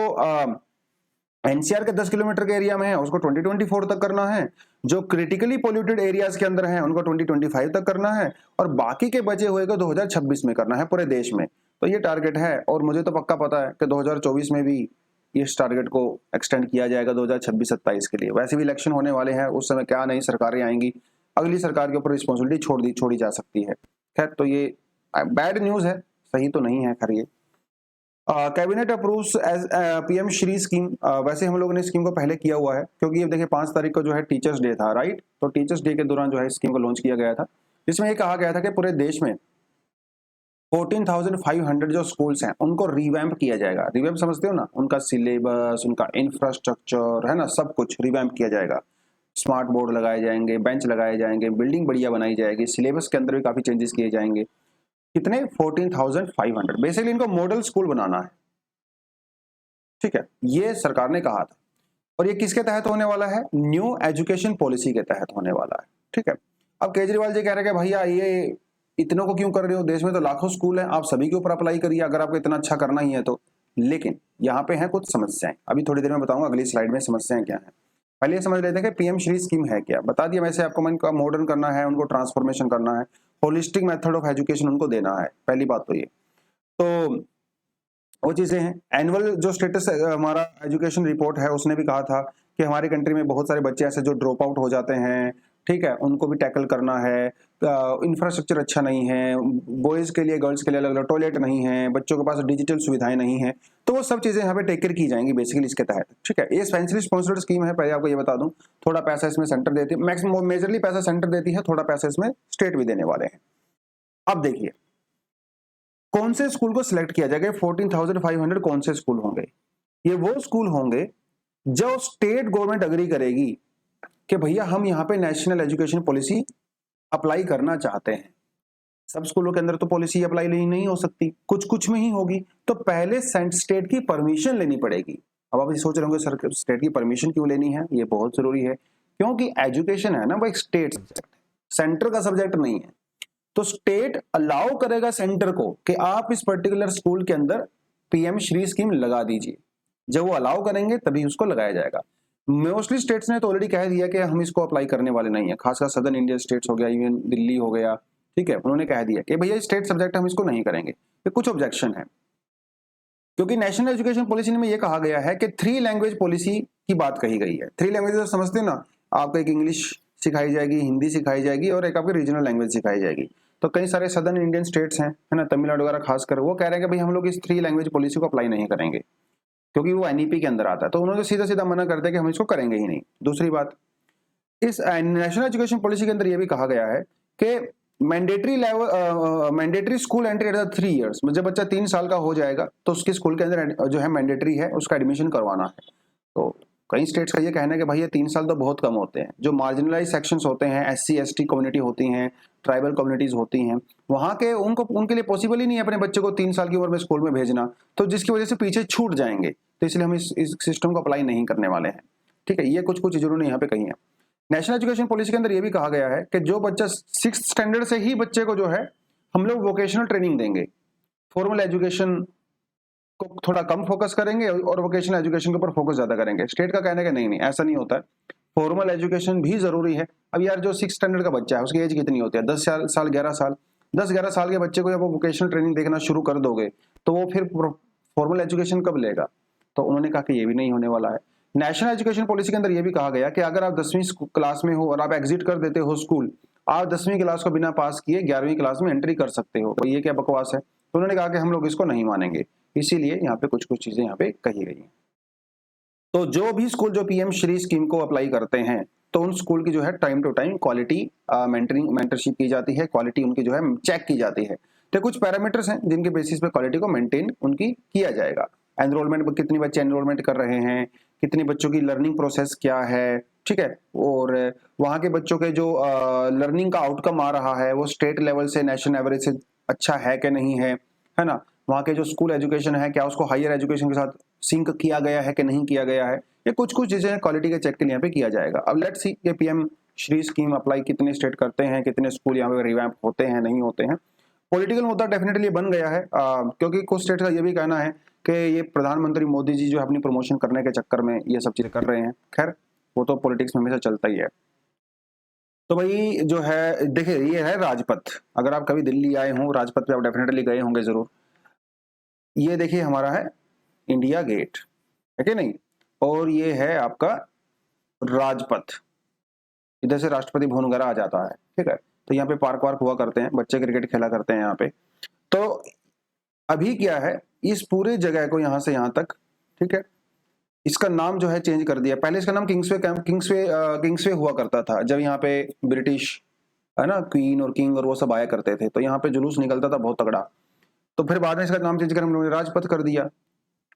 एनसीआर के 10 किलोमीटर के एरिया में है उसको 2024 तक करना है, जो क्रिटिकली पोल्यूटेड एरियाज के अंदर हैं उनको 2025 तक करना है, और बाकी के बचे हुए को 2026 में करना है पूरे देश में। तो ये टारगेट है, और मुझे तो पक्का पता है कि 2024 में भी इस टारगेट को एक्सटेंड किया जाएगा 2026-27 के लिए। वैसे भी इलेक्शन होने वाले हैं, उस समय क्या नई सरकारें आएंगी, अगली सरकार के ऊपर रिस्पॉन्सिबिलिटी छोड़ी जा सकती है। खैर, तो ये बैड न्यूज है, सही तो नहीं है। खैर, ये cabinet approves as PM Shri scheme. वैसे हम लोगों ने स्कीम को पहले किया हुआ है, क्योंकि ये देखिए 5 तारीख को जो है टीचर्स डे था, राइट। तो टीचर्स डे के दौरान जो है स्कीम को लॉन्च किया गया था, जिसमें ये कहा गया था कि पूरे देश में 14,500 जो स्कूल्स हैं उनको रिवैम्प किया जाएगा। रिवैम्प समझते हो ना, उनका सिलेबस, उनका इंफ्रास्ट्रक्चर, है ना, सब कुछ रिवैम्प किया जाएगा। स्मार्ट बोर्ड लगाए जाएंगे, बेंच लगाए जाएंगे, बिल्डिंग बढ़िया बनाई जाएगी, सिलेबस के अंदर भी काफी चेंजेस किए जाएंगे। कितने, 14,500। बेसिकली इनको मॉडल स्कूल बनाना है। ठीक है, ये सरकार ने कहा था, और ये किसके तहत होने वाला है, न्यू एजुकेशन पॉलिसी के तहत होने वाला है। ठीक है, अब केजरीवाल जी कह रहे हैं कि भैया ये इतनों को क्यों कर रहे हो, देश में तो लाखों स्कूल हैं, आप सभी के ऊपर अप्लाई करिए अगर आपको इतना अच्छा करना ही है तो। लेकिन यहाँ पे है कुछ समस्याएं, अभी थोड़ी देर में बताऊंगा अगली स्लाइड में समस्याएं क्या है। पहले ये समझ लेते हैं कि पीएम श्री स्कीम है क्या। बता दिया वैसे आपको, इनका मॉडर्न करना है, उनको ट्रांसफॉर्मेशन करना है, होलिस्टिक मेथड ऑफ एजुकेशन उनको देना है, पहली बात तो ये। तो वो चीजें हैं। एनुअल जो स्टेटस हमारा एजुकेशन रिपोर्ट है उसने भी कहा था कि हमारी कंट्री में बहुत सारे बच्चे ऐसे जो ड्रॉप आउट हो जाते हैं, ठीक है, उनको भी टैकल करना है। इंफ्रास्ट्रक्चर अच्छा नहीं है, बॉयज के लिए गर्ल्स के लिए अलग अलग टॉयलेट नहीं है, बच्चों के पास डिजिटल सुविधाएं नहीं है, तो वो सब चीजें यहाँ पे टेक केयर की जाएंगी बेसिकली इसके तहत। ठीक है, ये सेंट्रली स्पॉन्सर्ड स्कीम है, पहले आपको ये बता दूं। थोड़ा पैसा इसमें सेंटर देती है, मैक्सिमम मेजरली पैसा सेंटर देती है, थोड़ा पैसा इसमें स्टेट भी देने वाले हैं। अब देखिए कौन से स्कूल को सिलेक्ट किया जाएगा, 14,500 कौन से स्कूल होंगे। ये वो स्कूल होंगे जो स्टेट गवर्नमेंट अग्री करेगी कि भैया हम यहाँ पे नेशनल एजुकेशन पॉलिसी अप्लाई करना चाहते हैं। सब स्कूलों के अंदर तो पॉलिसी अप्लाई नहीं हो सकती, कुछ कुछ में ही होगी, तो पहले स्टेट की परमिशन लेनी पड़ेगी। अब आप ये सोच रहे होंगे सर स्टेट की परमिशन क्यों लेनी है, ये बहुत जरूरी है, क्योंकि एजुकेशन है ना वो एक स्टेट सब्जेक्ट, सेंटर का सब्जेक्ट नहीं है। तो स्टेट अलाउ करेगा सेंटर को कि आप इस पर्टिकुलर स्कूल के अंदर पीएम श्री स्कीम लगा दीजिए। जब वो अलाउ करेंगे तभी उसको लगाया जाएगा। मोस्टली स्टेट्स ने तो ऑलरेडी कह दिया कि हम इसको अप्लाई करने वाले नहीं है, खासकर सदर्न इंडियन स्टेट्स हो गया, इवन दिल्ली हो गया, ठीक है, उन्होंने कह दिया कि भैया स्टेट सब्जेक्ट हम इसको नहीं करेंगे। तो कुछ ऑब्जेक्शन है, क्योंकि नेशनल एजुकेशन पॉलिसी में यह कहा गया है कि 3 लैंग्वेज पॉलिसी की बात कही गई है। 3 लैंग्वेज समझते हो ना, आपको एक इंग्लिश सिखाई जाएगी, हिंदी सिखाई जाएगी, और एक आपकी रीजनल लैंग्वेज सिखाई जाएगी। तो कई सारे सदर्न इंडियन स्टेट्स हैं, है ना, तमिलनाडु वगैरह खासकर, वो कह रहे हैं कि भाई हम लोग इस 3 लैंग्वेज पॉलिसी को अप्लाई नहीं करेंगे। क्योंकि वो एनईपी के अंदर आता है। तो उन्होंने सीधा सीधा मना कर दिया कि हम इसको करेंगे ही नहीं। दूसरी बात, इस नेशनल एजुकेशन पॉलिसी के अंदर ये भी कहा गया है कि mandatory school entry at the 3 years, जब बच्चा 3 साल का हो जाएगा तो उसके स्कूल के अंदर जो है मैंडेटरी है उसका एडमिशन करवाना है। तो कई स्टेट्स का ये कहना है कि भाई ये 3 साल तो बहुत कम होते हैं। जो मार्जिनलाइज सेक्शंस होते हैं, SC ST कम्युनिटी होती हैं, ट्राइबल कम्युनिटीज होती हैं, वहाँ के उनके लिए पॉसिबल ही नहीं है अपने बच्चे को 3 साल की उम्र में स्कूल में भेजना, तो जिसकी वजह से पीछे छूट जाएंगे। तो इसलिए हम इस सिस्टम को अप्लाई नहीं करने वाले हैं। ठीक है, ये कुछ चीजों ने यहाँ पे कही है। नेशनल एजुकेशन पॉलिसी के अंदर यह भी कहा गया है कि जो बच्चा 6th स्टैंडर्ड से ही बच्चे को जो है हम लोग वोकेशनल ट्रेनिंग देंगे, फॉर्मल एजुकेशन को थोड़ा कम फोकस करेंगे और वोकेशनल एजुकेशन के ऊपर फोकस ज्यादा करेंगे। स्टेट का कहना है कि नहीं ऐसा नहीं होता है, फॉर्मल एजुकेशन भी जरूरी है। अब यार जो 6th स्टैंडर्ड का बच्चा है उसकी एज कितनी होती है? 10 साल 11 साल। 10-11 साल के बच्चे को जब वो वोकेशनल ट्रेनिंग देखना शुरू कर दोगे तो वो फिर फॉर्मल एजुकेशन कब लेगा? तो उन्होंने कहा कि ये भी नहीं होने वाला है। नेशनल एजुकेशन पॉलिसी के अंदर यह भी कहा गया कि अगर आप 10वीं क्लास में हो और आप एग्जिट कर देते हो स्कूल, आप 10वीं क्लास को बिना पास किए 11वीं क्लास में एंट्री कर सकते हो। तो ये क्या बकवास है? तो उन्होंने कहा कि हम लोग इसको नहीं मानेंगे, इसीलिए यहाँ पे कुछ चीजें यहाँ पे कही गई हैं। तो जो भी स्कूल जो PM श्री स्कीम को अप्लाई करते हैं तो उन स्कूल की जो है time to time quality mentorship की जाती है, क्वालिटी उनकी जो है चेक की जाती है। तो कुछ पैरामीटर्स हैं जिनके बेसिस पे क्वालिटी को मेंटेन उनकी किया जाएगा। एनरोलमेंट, कितने बच्चे एनरोलमेंट कर रहे हैं, कितने बच्चों की लर्निंग प्रोसेस क्या है, ठीक है, और वहाँ के बच्चों के जो लर्निंग का आउटकम आ रहा है वो स्टेट लेवल से नेशनल एवरेज से अच्छा है कि नहीं है ना। वहाँ के जो स्कूल एजुकेशन है क्या उसको हायर एजुकेशन के साथ सिंक किया गया है कि नहीं किया गया है, ये कुछ चीजें क्वालिटी के चेक के लिए यहाँ पे किया जाएगा। अब लेट्स सी ये PM श्री स्कीम अप्लाई कितने स्टेट करते हैं, कितने स्कूल यहाँ पे रिवैम्प होते हैं नहीं होते हैं। पॉलिटिकल मुद्दा डेफिनेटली बन गया है, क्योंकि कुछ स्टेट का ये भी कहना है कि ये प्रधानमंत्री मोदी जी जो अपनी प्रमोशन करने के चक्कर में ये सब चीजें कर रहे हैं। खैर वो तो पॉलिटिक्स में हमेशा चलता ही है। तो भाई जो है देखिए ये है राजपथ। अगर आप कभी दिल्ली आए हों राजपथ पे आप डेफिनेटली गए होंगे जरूर। ये देखिए हमारा है इंडिया गेट, है कि नहीं, और ये है आपका राजपथ। इधर से राष्ट्रपति भवन वगैरह आ जाता है, ठीक है। तो यहाँ पे पार्क वार्क हुआ करते हैं, बच्चे क्रिकेट खेला करते हैं यहाँ पे। तो अभी क्या है, इस पूरे जगह को यहाँ से यहाँ तक, ठीक है, इसका नाम जो है चेंज कर दिया। पहले इसका नाम किंग्सवे हुआ करता था, जब यहाँ पे ब्रिटिश है ना क्वीन और किंग और वो सब आया करते थे, तो यहाँ पे जुलूस निकलता था बहुत तगड़ा। तो फिर बाद में इसका नाम चेंज कर हम लोगों ने राजपथ कर दिया,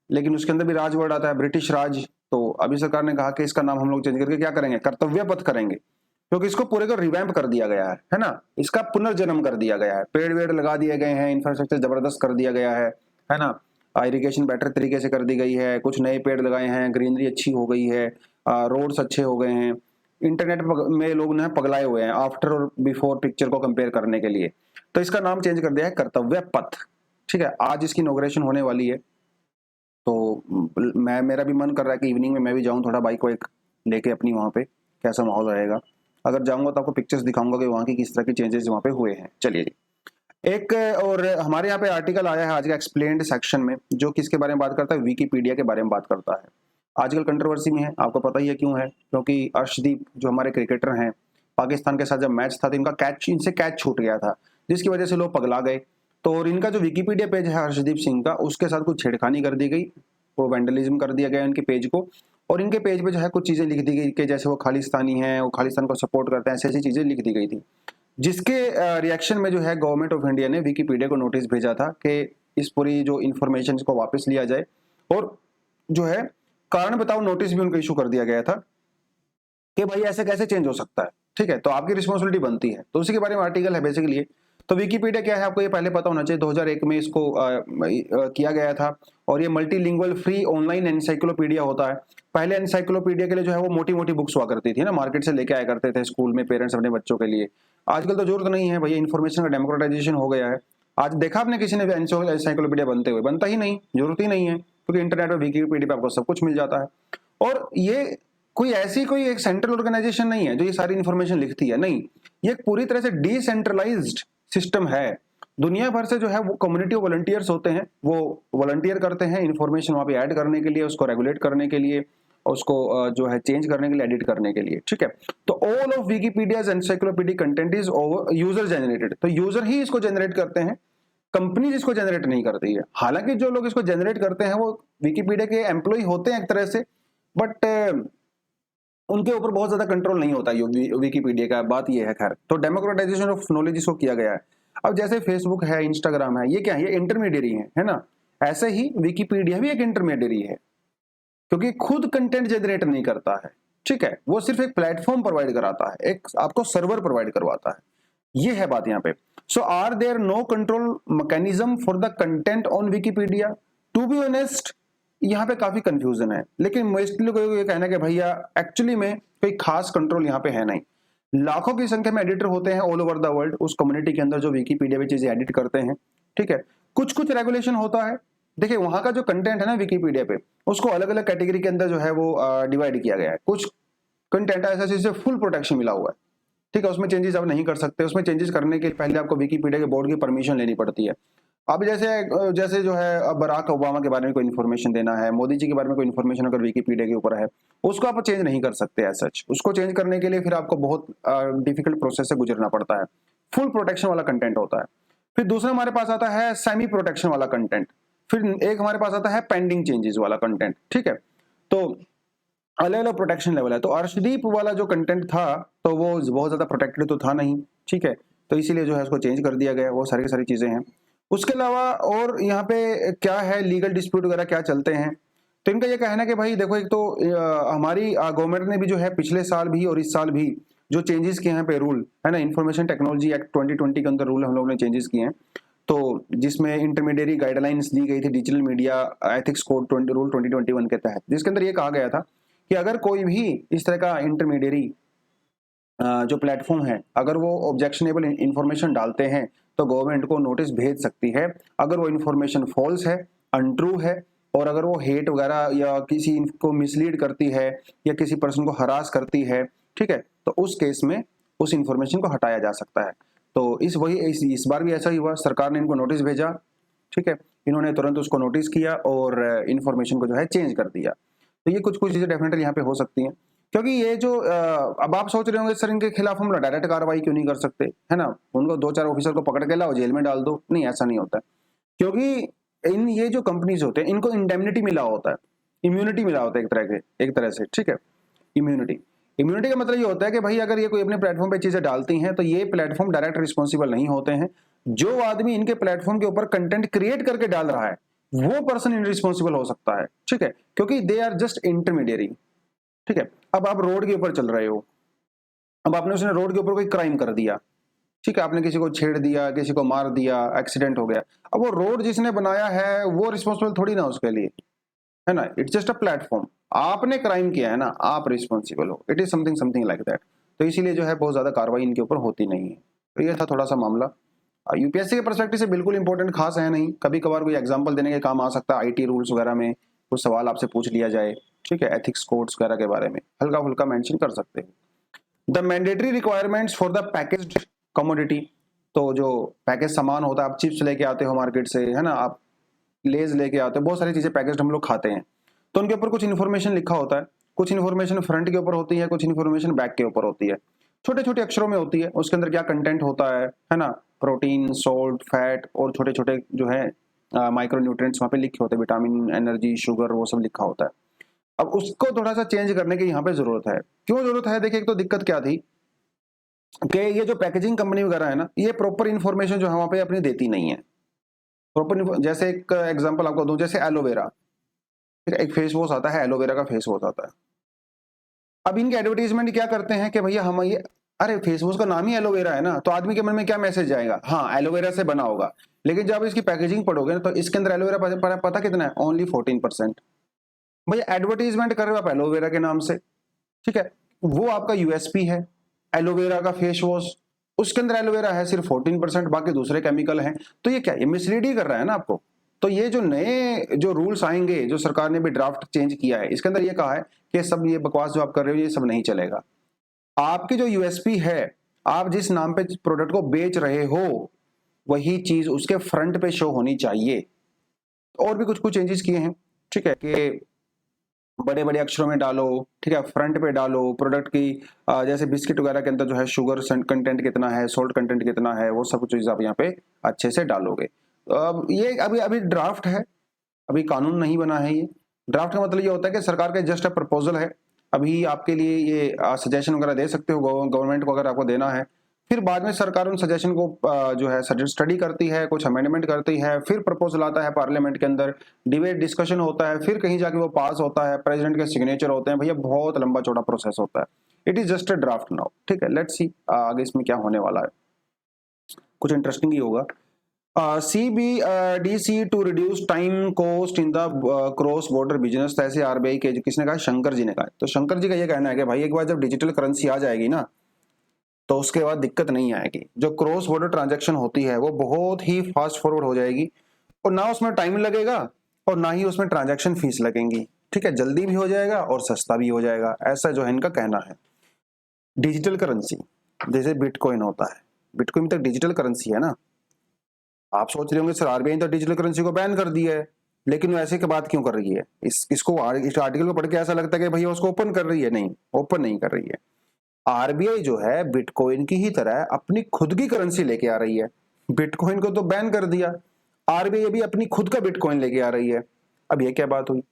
लेकिन उसके अंदर भी राज वर्ड आता है, ब्रिटिश राज। तो अभी सरकार ने कहा कि इसका नाम हम लोग चेंज करके क्या करेंगे, कर्तव्य पथ करेंगे, क्योंकि इसको पूरे को रिवैम्प कर दिया गया है ना, इसका पुनर्जन्म कर दिया गया है। पेड़ वेड़ लगा दिए गए हैं, इंफ्रास्ट्रक्चर जबरदस्त कर दिया गया है ना, इरिगेशन बेटर तरीके से कर दी गई है, कुछ नए पेड़ लगाए हैं, ग्रीनरी अच्छी हो गई है, रोड्स अच्छे हो गए हैं। इंटरनेट में लोग ना पगलाए हुए हैं आफ्टर और बिफोर पिक्चर को कंपेयर करने के लिए। तो इसका नाम चेंज कर दिया है कर्तव्य पथ, ठीक है। आज इसकी इनॉग्रेशन होने वाली है, तो मेरा भी मन कर रहा है कि इवनिंग में मैं भी जाऊं, थोड़ा बाइक वाइक लेके अपनी, वहाँ पे कैसा माहौल रहेगा। अगर जाऊंगा तो आपको पिक्चर्स दिखाऊंगा कि वहाँ की किस तरह के चेंजेस वहाँ पे हुए हैं। चलिए जी, एक और हमारे यहाँ पे आर्टिकल आया है आज का एक्सप्लेन्ड सेक्शन में, जो किसके बारे में बात करता है, विकिपीडिया के बारे में बात करता है। आजकल कंट्रोवर्सी में है, आपको पता ही है क्यों है, क्योंकि अर्शदीप जो हमारे क्रिकेटर हैं, पाकिस्तान के साथ जब मैच था तो इनसे कैच छूट गया था, जिसकी वजह से लोग पगला गए। तो और इनका जो विकिपीडिया पेज है हर्षदीप सिंह का, उसके साथ कुछ छेड़खानी कर दी गई, वो वैंडलिज्म कर दिया गया इनके पेज को। और इनके पेज पे जो है कुछ चीजें लिख दी गई कि जैसे वो खालिस्तानी हैं, वो खालिस्तान को सपोर्ट करते हैं, ऐसी चीजें लिख दी गई थी। जिसके रिएक्शन में जो है गवर्नमेंट ऑफ इंडिया ने विकिपीडिया को नोटिस भेजा था कि इस पूरी जो इन्फॉर्मेशन को वापस लिया जाए, और जो है कारण बताओ नोटिस भी उनको इशू कर दिया गया था कि भाई ऐसे कैसे चेंज हो सकता है, ठीक है, तो आपकी रिस्पॉन्सिबिलिटी बनती है। तो उसी के बारे में आर्टिकल है बेसिकली। तो विकिपीडिया क्या है आपको ये पहले पता होना चाहिए, 2001 में इसको किया गया था, और ये मल्टीलिंगुअल फ्री ऑनलाइन एनसाइक्लोपीडिया होता है। पहले एनसाइक्लोपीडिया के लिए जो है वो मोटी मोटी बुक्स हुआ करती थी ना, मार्केट से लेके आया करते थे स्कूल में पेरेंट्स अपने बच्चों के लिए। आजकल तो जरूरत नहीं है भैया, इन्फॉर्मेशन का डेमोक्रेटाइजेशन हो गया है। आज देखा आपने किसी ने एनसाइक्लोपीडिया बनते हुए? बनता ही नहीं, जरूरत ही नहीं है, क्योंकि इंटरनेट और विकिपीडिया पे आपको सब कुछ मिल जाता है। और ये कोई एक सेंट्रल ऑर्गेनाइजेशन नहीं है जो ये सारी इन्फॉर्मेशन लिखती है, नहीं, ये पूरी तरह से डिसेंट्रलाइज्ड सिस्टम है। दुनिया भर से जो है वो कम्युनिटी वॉलंटियर्स होते हैं, वो वॉलंटियर करते हैं इन्फॉर्मेशन वहां पे ऐड करने के लिए, उसको रेगुलेट करने के लिए, उसको जो है चेंज करने के लिए, एडिट करने के लिए, ठीक है। तो all of Wikipedia's encyclopedic content is user generated, तो यूजर ही इसको जनरेट करते हैं, कंपनी इसको जनरेट नहीं करती है। हालांकि जो लोग इसको जनरेट करते हैं वो विकिपीडिया के एम्प्लॉय होते हैं एक तरह से, बट उनके ऊपर बहुत ज्यादा कंट्रोल नहीं होता विकिपीडिया का, बात ये है। खैर, तो डेमोक्रेटाइजेशन ऑफ नॉलेज इसको किया गया है। अब जैसे फेसबुक है, इंस्टाग्राम है, ये क्या है, ये इंटरमीडियरी है ना, ऐसे ही विकिपीडिया भी एक इंटरमीडियरी है, क्योंकि खुद कंटेंट जनरेट नहीं करता है, ठीक है, वो सिर्फ एक प्लेटफॉर्म प्रोवाइड कराता है, एक आपको सर्वर प्रोवाइड करवाता है, ये है बात यहाँ पे। So are there no control mechanism for the content on Wikipedia? To be honest यहाँ पे काफी कंफ्यूजन है, लेकिन मोस्टली लोगों को ये कहना है कि भैया एक्चुअली में कोई खास कंट्रोल यहाँ पे है नहीं। लाखों की संख्या में एडिटर होते हैं ऑल ओवर द वर्ल्ड उस कम्युनिटी के अंदर जो विकिपीडिया में चीजें एडिट करते हैं, ठीक है। कुछ कुछ रेगुलेशन होता है। देखिए, वहां का जो कंटेंट है ना विकिपीडिया पे, उसको अलग अलग कैटेगरी के अंदर जो है वो डिवाइड किया गया है। कुछ कंटेंट ऐसा जिससे फुल प्रोटेक्शन मिला हुआ है, ठीक है, उसमें चेंजेस आप नहीं कर सकते। उसमें चेंजेस करने के लिए पहले आपको विकिपीडिया के बोर्ड की परमिशन लेनी पड़ती है। अब जैसे जैसे जो है बराक ओबामा के बारे में कोई इन्फॉर्मेशन देना है, मोदी जी के बारे में कोई इन्फॉर्मेशन अगर विकिपीडिया के ऊपर है, उसको आप चेंज नहीं कर सकते एज सच। उसको चेंज करने के लिए फिर आपको बहुत डिफिकल्ट प्रोसेस से गुजरना पड़ता है। फुल प्रोटेक्शन वाला कंटेंट होता है। फिर दूसरा हमारे पास आता है सेमी प्रोटेक्शन वाला कंटेंट। फिर एक हमारे पास आता है पेंडिंग चेंजेस वाला कंटेंट, ठीक है। तो अलग अलग प्रोटेक्शन लेवल है। तो अर्शदीप वाला जो कंटेंट था तो वो बहुत ज्यादा प्रोटेक्टेड तो था नहीं, ठीक है, तो इसीलिए जो है उसको चेंज कर दिया गया। वो सारी सारी चीजें हैं। उसके अलावा और यहाँ पे क्या है, लीगल डिस्प्यूट वगैरह क्या चलते हैं, तो इनका ये कहना है कि भाई देखो, एक तो हमारी गवर्नमेंट ने भी जो है पिछले साल भी और इस साल भी जो चेंजेस किए हैं पे रूल है ना, इंफॉर्मेशन टेक्नोलॉजी एक्ट 2020 के अंदर रूल हम लोगों ने चेंजेस किए हैं। तो जिसमें इंटरमीडिएरी गाइडलाइंस दी गई थी digital media ethics code rule 2021 के तहत, जिसके अंदर ये कहा गया था कि अगर कोई भी इस तरह का इंटरमीडिएरी जो प्लेटफॉर्म है, अगर वो ऑब्जेक्शनेबल इंफॉर्मेशन डालते हैं तो गवर्नमेंट को नोटिस भेज सकती है। अगर वो इंफॉर्मेशन फॉल्स है, अनट्रू है, और अगर वो हेट वगैरह या किसी को मिसलीड करती है या किसी पर्सन को हरास करती है, ठीक है, तो उस केस में उस इंफॉर्मेशन को हटाया जा सकता है। तो इस बार भी ऐसा ही हुआ। सरकार ने इनको नोटिस भेजा, ठीक है, इन्होंने तुरंत उसको नोटिस किया और इंफॉर्मेशन को जो है चेंज कर दिया। तो ये कुछ कुछ चीजें डेफिनेटली यहाँ पे हो सकती हैं, क्योंकि ये जो अब आप सोच रहे होंगे सर इनके खिलाफ हम डायरेक्ट कार्रवाई क्यों नहीं कर सकते, है ना, उनको 2-4 ऑफिसर को पकड़ के लाओ, जेल में डाल दो। नहीं, ऐसा नहीं होता है, क्योंकि ये जो कंपनीज होते हैं इनको इंडेमनिटी मिला होता है, इम्यूनिटी मिला होता है एक तरह से, ठीक है। इम्यूनिटी का मतलब ये होता है कि भाई अगर ये कोई अपने प्लेटफॉर्म पे चीजें डालती हैं तो ये प्लेटफॉर्म डायरेक्ट रिस्पॉन्सिबल नहीं होते हैं। जो आदमी इनके प्लेटफॉर्म के ऊपर कंटेंट क्रिएट करके डाल रहा है वो पर्सन रिस्पॉन्सिबल हो सकता है, ठीक है, क्योंकि दे आर जस्ट इंटरमीडियरी, ठीक है। अब आप रोड के ऊपर चल रहे हो, अब आपने उसने रोड के ऊपर कोई क्राइम कर दिया, ठीक है, आपने किसी को छेड़ दिया, किसी को मार दिया, एक्सीडेंट हो गया। अब वो रोड जिसने बनाया है वो रिस्पॉन्सिबल थोड़ी ना उसके लिए, है ना, इट्स जस्ट अ प्लेटफॉर्म। आपने क्राइम किया है ना, आप रिस्पॉन्सिबल हो। It is something like that. तो इसीलिए जो है बहुत ज्यादा कार्रवाई इनके ऊपर होती नहीं है। तो ये था थोड़ा सा मामला। यूपीएससी के पर्सपेक्टिव से बिल्कुल इंपॉर्टेंट खास है नहीं, कभी कभार कोई एग्जांपल देने के काम आ सकता है। आईटी रूल्स वगैरह में कुछ सवाल आपसे पूछ लिया जाए, ठीक है, एथिक्स कोड्स वगैरह के बारे में हल्का फुल्का मेंशन कर सकते हैं। The mandatory requirements for the packaged commodity, तो जो पैकेज सामान होता है, आप चिप्स लेके आते हो मार्केट से, है ना, आप लेज लेके आते हो, बहुत सारी चीजें पैकेज्ड हम लोग खाते हैं, तो उनके ऊपर कुछ इन्फॉर्मेशन लिखा होता है। कुछ इन्फॉर्मेशन फ्रंट के ऊपर होती है, कुछ इन्फॉर्मेशन बैक के ऊपर होती है, छोटे छोटे अक्षरों में होती है। उसके अंदर क्या कंटेंट होता है ना, प्रोटीन, सोल्ट, फैट और छोटे छोटे जो है माइक्रो न्यूट्रिएंट्स वहाँ पे लिखे होते हैं, विटामिन, एनर्जी, शुगर, वो सब लिखा होता है। अब उसको थोड़ा सा चेंज करने की यहाँ पे जरूरत है। क्यों जरूरत है? देखिए, एक तो दिक्कत क्या थी कि ये जो पैकेजिंग कंपनी वगैरह है ना, ये प्रॉपर इन्फॉर्मेशन जो है वहाँ पे अपनी देती नहीं है। प्रॉपर, जैसे एक एग्जांपल आपको दूं, जैसे एलोवेरा, एक फेस वॉश आता है, एलोवेरा का फेस वॉश आता है। अब इनके एडवर्टीजमेंट क्या करते हैं कि भैया हम ये, अरे फेस वॉश का नाम ही एलोवेरा है ना, तो आदमी के मन में क्या मैसेज जाएगा, हाँ एलोवेरा से बना होगा। लेकिन जब इसकी पैकेजिंग पढ़ोगे ना, तो इसके अंदर एलोवेरा पता कितना है, ओनली 14%। भैया एडवर्टीजमेंट कर रहे हो आप एलोवेरा के नाम से, ठीक है, वो आपका यूएसपी है एलोवेरा का फेस वॉश, उसके अंदर एलोवेरा है सिर्फ 14%, बाकी दूसरे केमिकल हैं। तो ये क्या, ये मिसलीड ही कर रहा है ना आपको। तो ये जो नए जो रूल्स आएंगे, जो सरकार ने भी ड्राफ्ट चेंज किया है, इसके अंदर ये कहा है कि सब ये बकवास जो आप कर रहे हो ये सब नहीं चलेगा। आपकी जो यूएसपी है, आप जिस नाम पे प्रोडक्ट को बेच रहे हो, वही चीज उसके फ्रंट पे शो होनी चाहिए। और भी कुछ कुछ चेंजेस किए हैं, ठीक है, कि बड़े बड़े अक्षरों में डालो, ठीक है, फ्रंट पे डालो प्रोडक्ट की, जैसे बिस्किट वगैरह के अंदर जो है शुगर कंटेंट कितना है, सोल्ट कंटेंट कितना है, वो सब चीज आप यहाँ पे अच्छे से डालोगे। ये अभी अभी ड्राफ्ट है, अभी कानून नहीं बना है। ये ड्राफ्ट का मतलब ये होता है कि सरकार का जस्ट प्रपोजल है, अभी आपके लिए ये सजेशन वगैरह दे सकते हो गवर्नमेंट को अगर आपको देना है। फिर बाद में सरकार उन सजेशन को जो है स्टडी करती है, कुछ अमेंडमेंट करती है, फिर प्रपोजल आता है पार्लियामेंट के अंदर, डिबेट डिस्कशन होता है, फिर कहीं जाके वो पास होता है, प्रेसिडेंट के सिग्नेचर होते हैं। भैया बहुत लंबा चौड़ा प्रोसेस होता है। It is just a draft now, ठीक है। लेट्स सी आगे इसमें क्या होने वाला है, कुछ इंटरेस्टिंग ही होगा। CBDC to reduce time cost in the cross border business, ऐसे आरबीआई के किसने कहा, शंकर जी ने कहा। तो शंकर जी का ये कहना है कि भाई एक बार जब डिजिटल करेंसी आ जाएगी ना, तो उसके बाद दिक्कत नहीं आएगी। जो क्रॉस बॉर्डर ट्रांजैक्शन होती है वो बहुत ही फास्ट फॉरवर्ड हो जाएगी, और ना उसमें टाइम लगेगा और ना ही उसमें ट्रांजैक्शन फीस लगेंगी, ठीक है। जल्दी भी हो जाएगा और सस्ता भी हो जाएगा, ऐसा जो है इनका कहना है। डिजिटल करेंसी जैसे बिटकॉइन होता है, बिटकॉइन तक डिजिटल करेंसी है ना। आप सोच रहे होंगे सर आरबीआई तो डिजिटल करेंसी को बैन कर दिया है, लेकिन वो ऐसे के बात क्यों कर रही है? इस आर्टिकल को पढ़ के ऐसा लगता है कि भैया उसको ओपन कर रही है। नहीं, ओपन नहीं कर रही है। आरबीआई जो है बिटकॉइन की ही तरह अपनी खुद की करेंसी लेके आ रही है। बिटकॉइन को तो बैन कर दिया, आरबीआई भी अपनी खुद का बिटकॉइन लेके आ रही है। अब ये क्या बात हुई?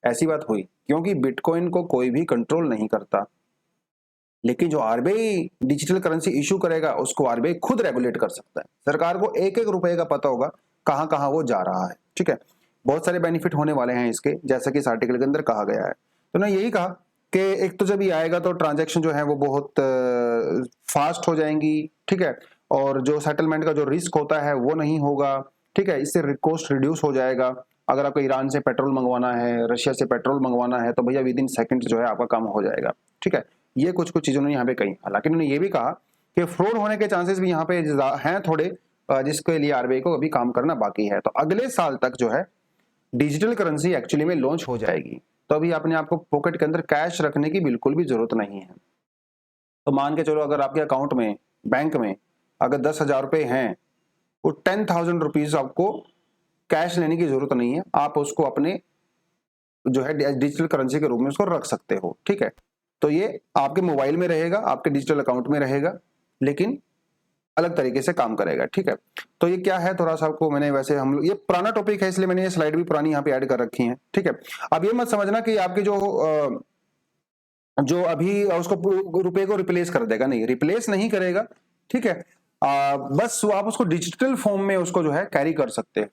ऐसी बात हुई क्योंकि बिटकॉइन को कोई भी कंट्रोल नहीं करता, लेकिन जो आरबीआई डिजिटल करेंसी इशू करेगा उसको आरबीआई खुद रेगुलेट कर सकता है। सरकार को एक एक रुपए का पता होगा कहां कहां वो जा रहा है, ठीक है। बहुत सारे बेनिफिट होने वाले हैं इसके, जैसा कि इस आर्टिकल के अंदर कहा गया है। तो ना यही कहा कि एक तो जब ये आएगा तो ट्रांजैक्शन जो है वो बहुत फास्ट हो जाएंगी, ठीक है। और जो सेटलमेंट का जो रिस्क होता है वो नहीं होगा, ठीक है। इससे कॉस्ट रिड्यूस हो जाएगा। अगर आपको ईरान से पेट्रोल मंगवाना है, रशिया से पेट्रोल मंगवाना है, तो भैया विद इन सेकंड जो है आपका काम हो जाएगा, ठीक है। ये कुछ कुछ चीजों ने यहाँ पे कही। हालांकि उन्होंने ये भी कहा कि फ्रॉड होने के चांसेस भी यहाँ पे हैं थोड़े, जिसके लिए आरबीआई को अभी काम करना बाकी है। तो अगले साल तक जो है डिजिटल करेंसी एक्चुअली में लॉन्च हो जाएगी। तो अभी अपने आपको पॉकेट के अंदर कैश रखने की बिल्कुल भी जरूरत नहीं है। तो मान के चलो अगर आपके अकाउंट में बैंक में अगर 10,000 रुपए हैं, वो 10,000 रुपीज आपको कैश लेने की जरूरत नहीं है। आप उसको अपने जो है डिजिटल करेंसी के रूप में उसको रख सकते हो, ठीक है। तो ये आपके मोबाइल में रहेगा, आपके डिजिटल अकाउंट में रहेगा, लेकिन अलग तरीके से काम करेगा, ठीक है। तो ये क्या है, थोड़ा सा आपको मैंने वैसे हम लोग ये पुराना टॉपिक है इसलिए मैंने ये स्लाइड भी पुरानी यहाँ पे ऐड कर रखी है, ठीक है। अब ये मत समझना कि आपके जो अभी उसको रुपए को रिप्लेस कर देगा, नहीं रिप्लेस नहीं करेगा, ठीक है। बस आप उसको डिजिटल फॉर्म में उसको जो है कैरी कर सकते हैं।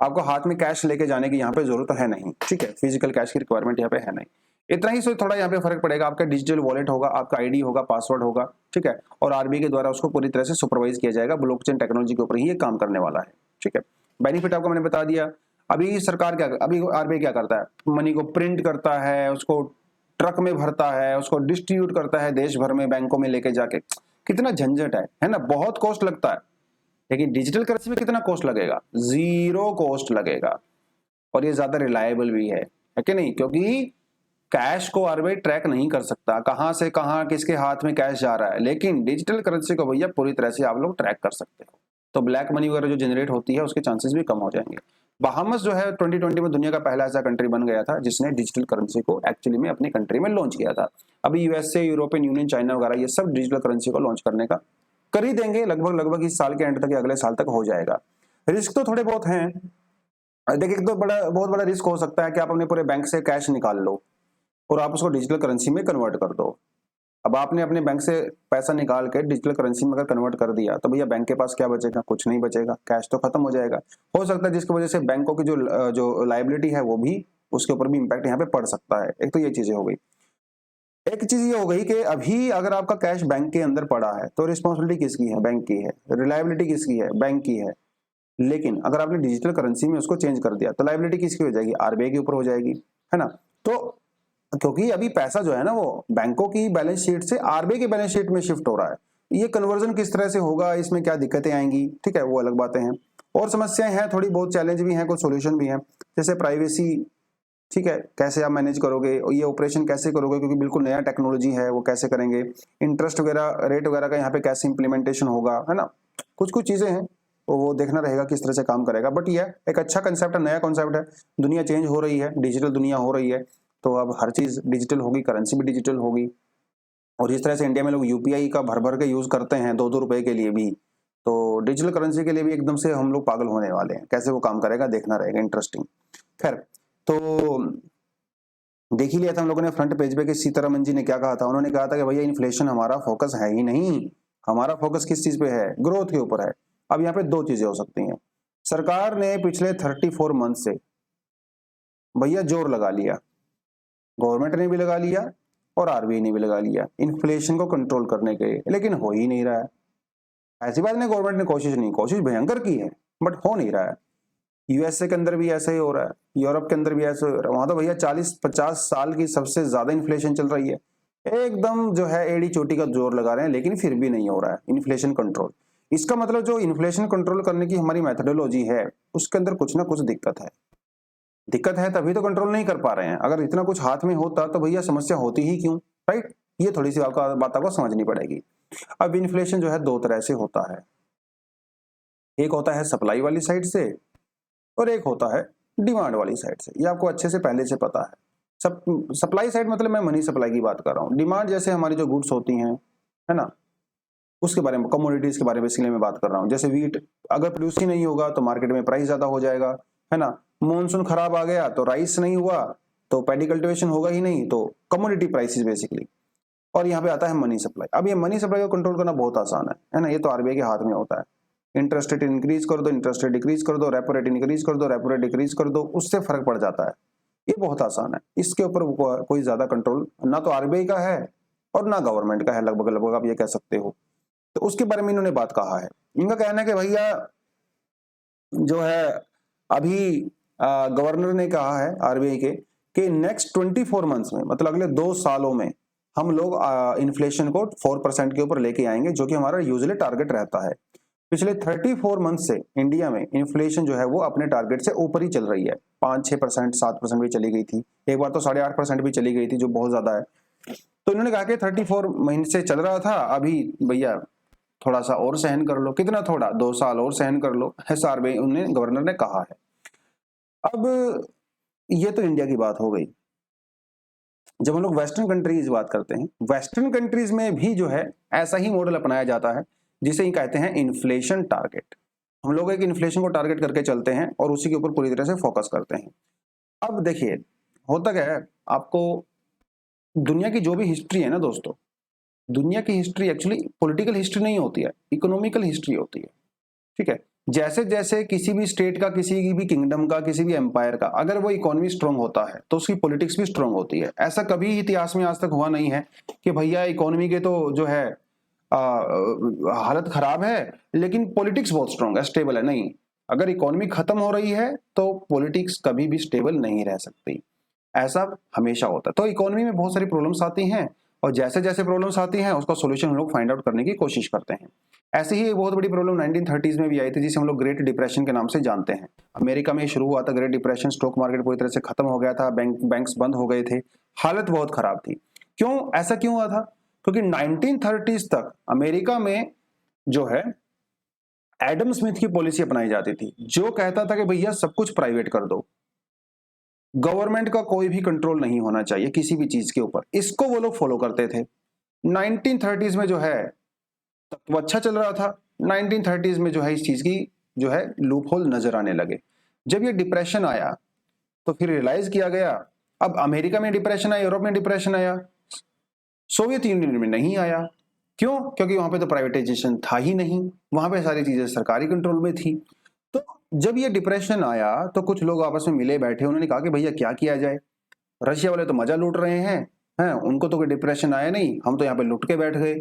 आपको हाथ में कैश लेके जाने की यहाँ पे जरूरत है नहीं, ठीक है। फिजिकल कैश की रिक्वायरमेंट यहाँ पे है नहीं। इतना ही से थोड़ा यहाँ पे फर्क पड़ेगा। आपका डिजिटल वॉलेट होगा, आपका आईडी होगा, पासवर्ड होगा, ठीक है। और आरबीआई के द्वारा उसको पूरी तरह से सुपरवाइज किया जाएगा। ब्लॉकचेन टेक्नोलॉजी के ऊपर ही ये काम करने वाला है, ठीक है। बेनिफिट आपको मैंने बता दिया। अभी सरकार क्या, अभी आरबीआई क्या करता है, मनी को प्रिंट करता है, उसको ट्रक में भरता है, उसको डिस्ट्रीब्यूट करता है देश भर में बैंकों में लेके जाके। कितना झंझट है ना, बहुत कॉस्ट लगता है। लेकिन डिजिटल करेंसी में कितना कॉस्ट लगेगा? जीरो कॉस्ट लगेगा। और ये ज्यादा रिलायबल भी है कि नहीं? क्योंकि कैश को आरबीआई ट्रैक नहीं कर सकता कहां से कहां किसके हाथ में कैश जा रहा है, लेकिन डिजिटल करेंसी को भैया पूरी तरह से आप लोग ट्रैक कर सकते हो। तो ब्लैक मनी वगैरह जो जनरेट होती है उसके चांसेस भी कम हो जाएंगे। बहामस जो है 2020 में दुनिया का पहला ऐसा कंट्री बन गया था जिसने डिजिटल करेंसी को एक्चुअली में अपनी कंट्री में लॉन्च किया था। अभी यूएसए, यूरोपियन यूनियन, चाइना वगैरह ये सब डिजिटल करेंसी को लॉन्च करने का कर ही देंगे लगभग इस साल के एंड तक या अगले साल तक हो जाएगा। रिस्क तो थोड़े बहुत हैं। देखिए, एक तो बहुत बड़ा रिस्क हो सकता है कि आप अपने पूरे बैंक से कैश निकाल लो और आप उसको डिजिटल करेंसी में कन्वर्ट कर दो। अब आपने अपने बैंक से पैसा निकाल के डिजिटल करेंसी में अगर कन्वर्ट कर दिया तो भैया बैंक के पास क्या बचेगा? कुछ नहीं बचेगा, कैश तो खत्म हो जाएगा। हो सकता है जिसकी वजह से बैंकों की जो लायबिलिटी है वो भी, उसके ऊपर भी इंपैक्ट यहाँ पे पड़ सकता है। एक तो ये चीजें हो गई। एक चीज ये हो गई कि अभी अगर आपका कैश बैंक के अंदर पड़ा है तो रिस्पॉन्सिबिलिटी किसकी है? बैंक की है। रिलायबिलिटी किसकी है? बैंक की है। लेकिन अगर आपने डिजिटल करेंसी में उसको चेंज कर दिया तो लायबिलिटी किसकी हो जाएगी? आरबीआई के ऊपर हो जाएगी, है ना। तो क्योंकि अभी पैसा जो है ना वो बैंकों की बैलेंस शीट से आरबीआई की बैलेंस शीट में शिफ्ट हो रहा है। ये कन्वर्जन किस तरह से होगा, इसमें क्या दिक्कतें आएंगी, ठीक है, वो अलग बातें हैं। और समस्याएं हैं थोड़ी बहुत, चैलेंज भी हैं, कुछ सोल्यूशन भी हैं। जैसे प्राइवेसी, ठीक है, कैसे आप मैनेज करोगे और ये ऑपरेशन कैसे करोगे, क्योंकि बिल्कुल नया टेक्नोलॉजी है, वो कैसे करेंगे। इंटरेस्ट वगैरह, रेट वगैरह का यहाँ पे कैसे इंप्लीमेंटेशन होगा, है ना। कुछ कुछ चीजें हैं तो वो देखना रहेगा किस तरह से काम करेगा। बट ये एक अच्छा कंसेप्ट है, नया कॉन्सेप्ट है। दुनिया चेंज हो रही है, डिजिटल दुनिया हो रही है, तो अब हर चीज डिजिटल होगी, करेंसी भी डिजिटल होगी। और जिस तरह से इंडिया में लोग यूपीआई का भर भर के यूज करते हैं 2-2 रुपए के लिए भी, तो डिजिटल करेंसी के लिए भी एकदम से हम लोग पागल होने वाले हैं, कैसे वो काम करेगा देखना रहेगा, इंटरेस्टिंग। खैर, तो देख ही लिया था हम लोगों ने फ्रंट पेज पे कि सीतारमन जी ने क्या कहा था। उन्होंने कहा था कि भैया इन्फ्लेशन हमारा फोकस है ही नहीं, हमारा फोकस किस चीज पे है, ग्रोथ के ऊपर है। अब यहाँ पे दो चीजें हो सकती हैं, सरकार ने पिछले 34 मंथ से भैया जोर लगा लिया, गवर्नमेंट ने भी लगा लिया और आरबीआई ने भी लगा लिया इन्फ्लेशन को कंट्रोल करने के लिए, लेकिन हो ही नहीं रहा है। ऐसी बात नहीं गवर्नमेंट ने कोशिश भयंकर की है, बट हो नहीं रहा है। यूएसए के अंदर भी ऐसा ही हो रहा है, यूरोप के अंदर भी ऐसा हो रहा है। वहां तो भैया 40-50 साल की सबसे ज्यादा इन्फ्लेशन चल रही है, एकदम जो है एड़ी चोटी का जोर लगा रहे हैं, लेकिन फिर भी नहीं हो रहा है इन्फ्लेशन कंट्रोल। इसका मतलब जो इन्फ्लेशन कंट्रोल करने की हमारी मेथोडोलॉजी है उसके अंदर कुछ ना कुछ दिक्कत है, तभी तो कंट्रोल नहीं कर पा रहे हैं। अगर इतना कुछ हाथ में होता तो भैया समस्या होती ही क्यों, राइट। ये थोड़ी सी बात आपको समझनी पड़ेगी। अब इन्फ्लेशन जो है दो तरह से होता है, एक होता है सप्लाई वाली साइड से और एक होता है डिमांड वाली साइड से। ये आपको अच्छे से पहले से पता है। सप्लाई साइड मतलब मैं मनी सप्लाई की बात कर रहा हूँ। डिमांड जैसे हमारी जो गुड्स होती हैं, है ना, उसके बारे में, कमोडिटीज के बारे में बेसिकली मैं बात कर रहा हूँ। जैसे वीट अगर प्रोड्यूस ही नहीं होगा तो मार्केट में प्राइस ज्यादा हो जाएगा, है ना। मॉनसून खराब आ गया तो राइस नहीं हुआ तो पैडी कल्टिवेशन होगा ही नहीं, तो कमोडिटी प्राइसेस बेसिकली। और यहाँ पे आता है मनी सप्लाई। अब ये मनी सप्लाई को कंट्रोल करना बहुत आसान है ना। ये तो आरबीआई के हाथ में होता है। इंटरेस्ट रेट इंक्रीज कर दो, इंटरेस्ट रेट डिक्रीज कर दो, रेपो रेट इंक्रीज कर दो, रेपो रेट डिक्रीज कर दो, उससे फर्क पड़ जाता है। ये बहुत आसान है, इसके ऊपर कोई ज्यादा कंट्रोल ना तो आरबीआई का है और ना गवर्नमेंट का है, लगभग लगभग आप ये कह सकते हो। तो उसके बारे में इन्होंने बात कहा है। इनका कहना है कि भैया जो है अभी गवर्नर ने कहा है आरबीआई के कि नेक्स्ट 24 मंथ्स में, मतलब अगले 2 सालों में हम लोग इन्फ्लेशन को 4% के ऊपर लेके आएंगे, जो कि हमारा यूजुअली टारगेट रहता है। पिछले 34 मंथ से इंडिया में इन्फ्लेशन जो है वो अपने टारगेट से ऊपर ही चल रही है। 5-6%, 7% भी चली गई थी, एक बार तो 8.5% भी चली गई थी, जो बहुत ज्यादा है। तो इन्होंने कहा कि 34 महीने से चल रहा था, अभी भैया थोड़ा सा और सहन कर लो। कितना थोड़ा, 2 साल और सहन कर लो, ऐसा आरबीआई उन्हें गवर्नर ने कहा है। अब ये तो इंडिया की बात हो गई। जब हम लोग वेस्टर्न कंट्रीज बात करते हैं, वेस्टर्न कंट्रीज में भी जो है ऐसा ही मॉडल अपनाया जाता है, जिसे ही कहते हैं इन्फ्लेशन टारगेट। हम लोग एक इन्फ्लेशन को टारगेट करके चलते हैं और उसी के ऊपर पूरी तरह से फोकस करते हैं। अब देखिए होता क्या है, आपको दुनिया की जो भी हिस्ट्री है ना दोस्तों, दुनिया की हिस्ट्री एक्चुअली पॉलिटिकल हिस्ट्री नहीं होती है, इकोनॉमिकल हिस्ट्री होती है। ठीक है, जैसे जैसे किसी भी स्टेट का, किसी भी किंगडम का, किसी भी एम्पायर का अगर वो इकोनॉमी स्ट्रांग होता है तो उसकी पॉलिटिक्स भी स्ट्रांग होती है। ऐसा कभी इतिहास में आज तक हुआ नहीं है कि भैया इकोनॉमी के तो जो है हालत खराब है लेकिन पॉलिटिक्स बहुत स्ट्रांग है, स्टेबल है। नहीं, अगर इकोनॉमी खत्म हो रही है तो पॉलिटिक्स कभी भी स्टेबल नहीं रह सकती, ऐसा हमेशा होता है। तो इकोनॉमी में बहुत सारी प्रॉब्लम्स आती हैं और जैसे जैसे प्रॉब्लम्स आती हैं उसका सॉल्यूशन हम लोग फाइंड आउट करने की कोशिश करते हैं। ऐसे ही एक बहुत बड़ी प्रॉब्लम 1930s में भी आई थी, जिसे हम लोग ग्रेट डिप्रेशन के नाम से जानते हैं। अमेरिका में शुरू हुआ था ग्रेट डिप्रेशन, स्टॉक मार्केट पूरी तरह से खत्म हो गया था, बैंक्स बंद हो गए थे, हालत बहुत खराब थी। क्यों, ऐसा क्यों हुआ था? क्योंकि 1930s तक अमेरिका में जो है एडम स्मिथ की पॉलिसी अपनाई जाती थी, जो कहता था कि भैया सब कुछ प्राइवेट कर दो, गवर्नमेंट का कोई भी कंट्रोल नहीं होना चाहिए किसी भी चीज के ऊपर। इसको वो लोग फॉलो करते थे। 1930s में जो है तब तो अच्छा चल रहा था, 1930s में जो है इस चीज की जो है लूप होल नजर आने लगे। जब ये डिप्रेशन आया तो फिर रियलाइज किया गया, अब अमेरिका में डिप्रेशन आया, यूरोप में डिप्रेशन आया, सोवियत यूनियन में नहीं आया। क्यों? क्योंकि वहां पे तो प्राइवेटाइजेशन था ही नहीं, वहां पे सारी चीजें सरकारी कंट्रोल में थी। तो जब ये डिप्रेशन आया तो कुछ लोग आपस में मिले बैठे, उन्होंने कहा कि भैया क्या किया जाए, रशिया वाले तो मजा लूट रहे हैं, उनको तो कोई डिप्रेशन आया नहीं, हम तो यहाँ पे लुट के बैठ गए।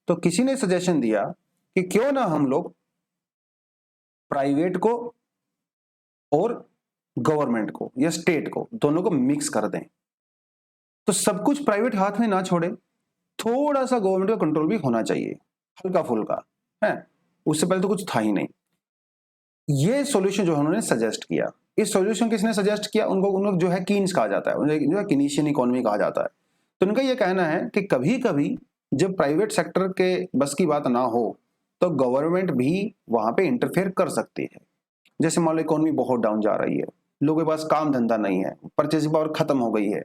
तो किसी ने सजेशन दिया कि क्यों ना हम लोग प्राइवेट को और गवर्नमेंट को या स्टेट को, दोनों को मिक्स कर दें। तो सब कुछ प्राइवेट हाथ में ना छोड़े, थोड़ा सा गवर्नमेंट का कंट्रोल भी होना चाहिए, हल्का फुल्का है। उससे पहले तो कुछ था ही नहीं। ये सॉल्यूशन जो उन्होंने सजेस्ट किया, इस सॉल्यूशन किसने सजेस्ट किया? उनको जो है कीन्स कहा जाता है, उन्हें जो है कीनीशियन इकोनॉमी कहा जाता है। तो उनका ये कहना है कि कभी कभी जब प्राइवेट सेक्टर के बस की बात ना हो तो गवर्नमेंट भी वहां पे इंटरफेयर कर सकती है। जैसे मान लो इकोनॉमी बहुत डाउन जा रही है, लोगों के पास काम धंधा नहीं है, परचेसिंग पावर खत्म हो गई है,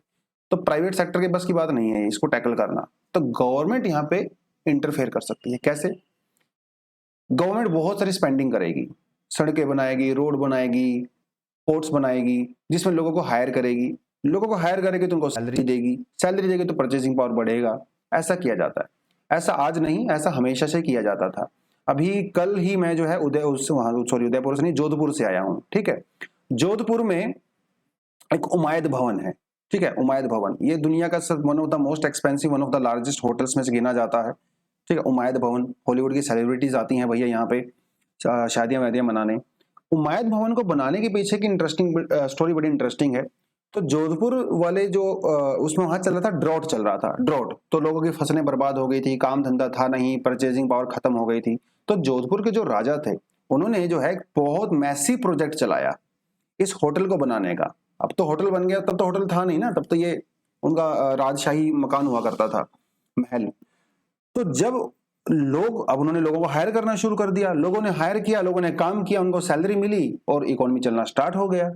तो प्राइवेट सेक्टर के बस की बात नहीं है इसको टैकल करना, तो गवर्नमेंट यहाँ पे इंटरफेयर कर सकती है। कैसे? गवर्नमेंट बहुत सारी स्पेंडिंग करेगी, सड़कें बनाएगी, रोड बनाएगी, पोर्ट्स बनाएगी, जिसमें लोगों को हायर करेगी। लोगों को हायर करेगी तो उनको सैलरी देगी, सैलरी देगी तो परचेसिंग पावर बढ़ेगा। ऐसा किया जाता है। ऐसा आज नहीं, ऐसा हमेशा से किया जाता था। अभी कल ही मैं जो है उदयपुर से नहीं, जोधपुर से आया हूँ। ठीक है, जोधपुर में एक उमायद भवन है। ठीक है, उमायद भवन ये दुनिया का one of the most expensive, one of the largest hotels में से गिना जाता है। ठीक है, उमायद भवन, हॉलीवुड की सेलिब्रिटीज आती हैं भैया यहाँ पे शादियां वादियां मनाने। उमायद भवन को बनाने के पीछे की इंटरेस्टिंग स्टोरी बड़ी इंटरेस्टिंग है। तो जोधपुर वाले जो उसमें वहां चल रहा था, ड्रॉट चल रहा था, ड्रॉट। तो लोगों की फसलें बर्बाद हो गई थी, काम धंधा था नहीं, परचेजिंग पावर खत्म हो गई थी। तो जोधपुर के जो राजा थे उन्होंने जो है बहुत मैसिव प्रोजेक्ट चलाया इस होटल को बनाने का। अब तो होटल बन गया, तब तो होटल था नहीं ना, तब तो ये उनका राजशाही मकान हुआ करता था, महल। तो जब अब उन्होंने लोगों को हायर करना शुरू कर दिया, लोगों ने हायर किया, लोगों ने काम किया, उनको सैलरी मिली और इकोनॉमी चलना स्टार्ट हो गया।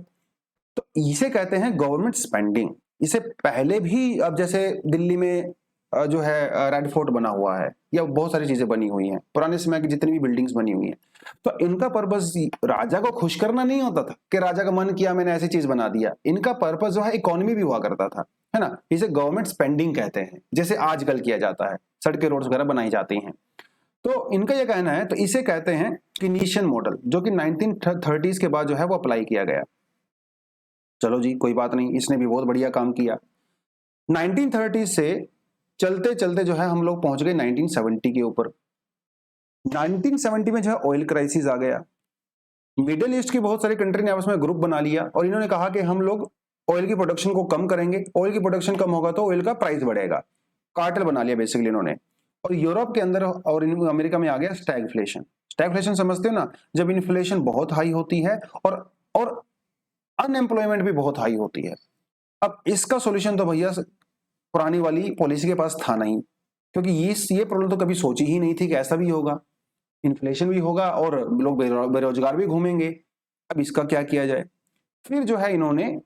तो इसे कहते हैं गवर्नमेंट स्पेंडिंग। इसे पहले भी, अब जैसे दिल्ली में जो है रेड फोर्ट बना हुआ है, या बहुत सारी चीजें बनी हुई हैं, पुराने समय की जितनी भी बिल्डिंग्स बनी हुई हैं, तो इनका पर्पस राजा को खुश करना नहीं होता था कि राजा का मन किया मैंने ऐसी चीज बना दिया। इनका पर्पस जो है इकोनॉमी भी हुआ करता था, है ना। इसे गवर्नमेंट स्पेंडिंग कहते हैं, जैसे आजकल किया जाता है, सड़कें रोड्स वगैरह बनाई जाती हैं। तो इनका यह कहना है, तो इसे कहते हैं कीनीशियन मॉडल, जो कि 1930s के बाद जो है वो अप्लाई किया गया। चलो जी, कोई बात नहीं, इसने भी बहुत बढ़िया काम किया। 1930 से चलते चलते जो है हम लोग पहुंच गए 1970 के ऊपर। 1970 में जो है ऑयल क्राइसिस आ गया। मिडिल ईस्ट की बहुत सारी कंट्री ने आपस में ग्रुप बना लिया और इन्होंने कहा कि हम लोग ऑयल की प्रोडक्शन को कम करेंगे, ऑयल की प्रोडक्शन कम होगा तो ऑयल का प्राइस बढ़ेगा। कार्टेल बना लिया बेसिकली इन्होंने। और यूरोप के अंदर और अमेरिका में आ गया स्टैगफ्लेशन। स्टैगफ्लेशन समझते हो ना, जब इन्फ्लेशन बहुत हाई होती है और अनएम्प्लॉयमेंट भी बहुत हाई होती है। अब इसका सॉल्यूशन तो भैया पुरानी वाली पॉलिसी के पास था नहीं, क्योंकि ये प्रॉब्लम तो कभी सोची ही नहीं थी कि ऐसा भी होगा, इन्फ्लेशन भी होगा और लोग बेरोजगार भी घूमेंगे। अब इसका क्या किया जाए? फिर जो है इन्होंने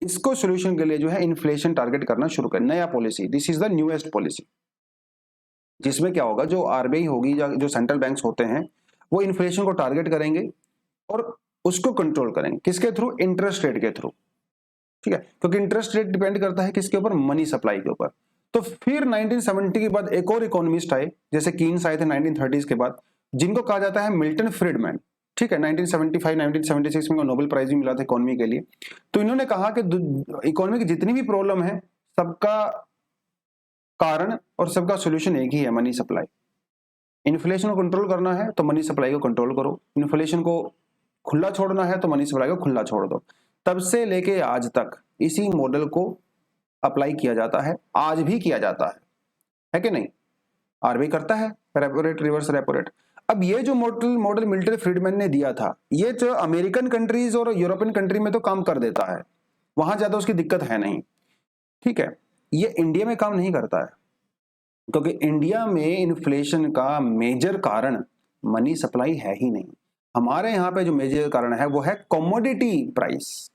इसको सॉल्यूशन के लिए जो है इन्फ्लेशन टारगेट करना शुरू कर, नया policy, this is the newest policy, जिसमें क्या होगा, जो आरबीआई होगी या जो सेंट्रल बैंक्स होते हैं वो इन्फ्लेशन को टारगेट करेंगे और उसको कंट्रोल करेंगे। किसके थ्रू? इंटरेस्ट रेट के थ्रू। ठीक है, क्योंकि इंटरेस्ट रेट डिपेंड करता है किसके ऊपर? मनी सप्लाई के ऊपर। तो फिर 1970 के बाद एक और इकोनॉमिस्ट आए, जैसे कीन्स आए थे 1930s के बाद, जिनको कहा जाता है मिल्टन फ्रीडमैन। ठीक है, 1975 1976 में नोबेल प्राइज भी मिला था इकोनॉमी के लिए। तो इन्होंने कहा कि इकोनॉमी की जितनी भी प्रॉब्लम है सबका कारण और सबका सॉल्यूशन एक ही है, मनी सप्लाई। इन्फ्लेशन को कंट्रोल करना है तो मनी सप्लाई को कंट्रोल करो, इन्फ्लेशन को खुला छोड़ना है तो मनी सप्लाई को खुला छोड़ दो। तब से लेके आज तक इसी मॉडल को अप्लाई किया जाता है, आज भी किया जाता है कि नहीं? आरबीआई करता है repo rate, reverse repo rate. अब ये जो मॉडल मिल्टन फ्रीडमैन ने दिया था, ये जो अमेरिकन कंट्रीज और यूरोपियन कंट्री में तो काम कर देता है, वहां ज्यादा उसकी दिक्कत है नहीं। ठीक है, ये इंडिया में काम नहीं करता है, क्योंकि इंडिया में इन्फ्लेशन का मेजर कारण मनी सप्लाई है ही नहीं। हमारे यहाँ पे जो मेजर कारण है वो है कमोडिटी प्राइस।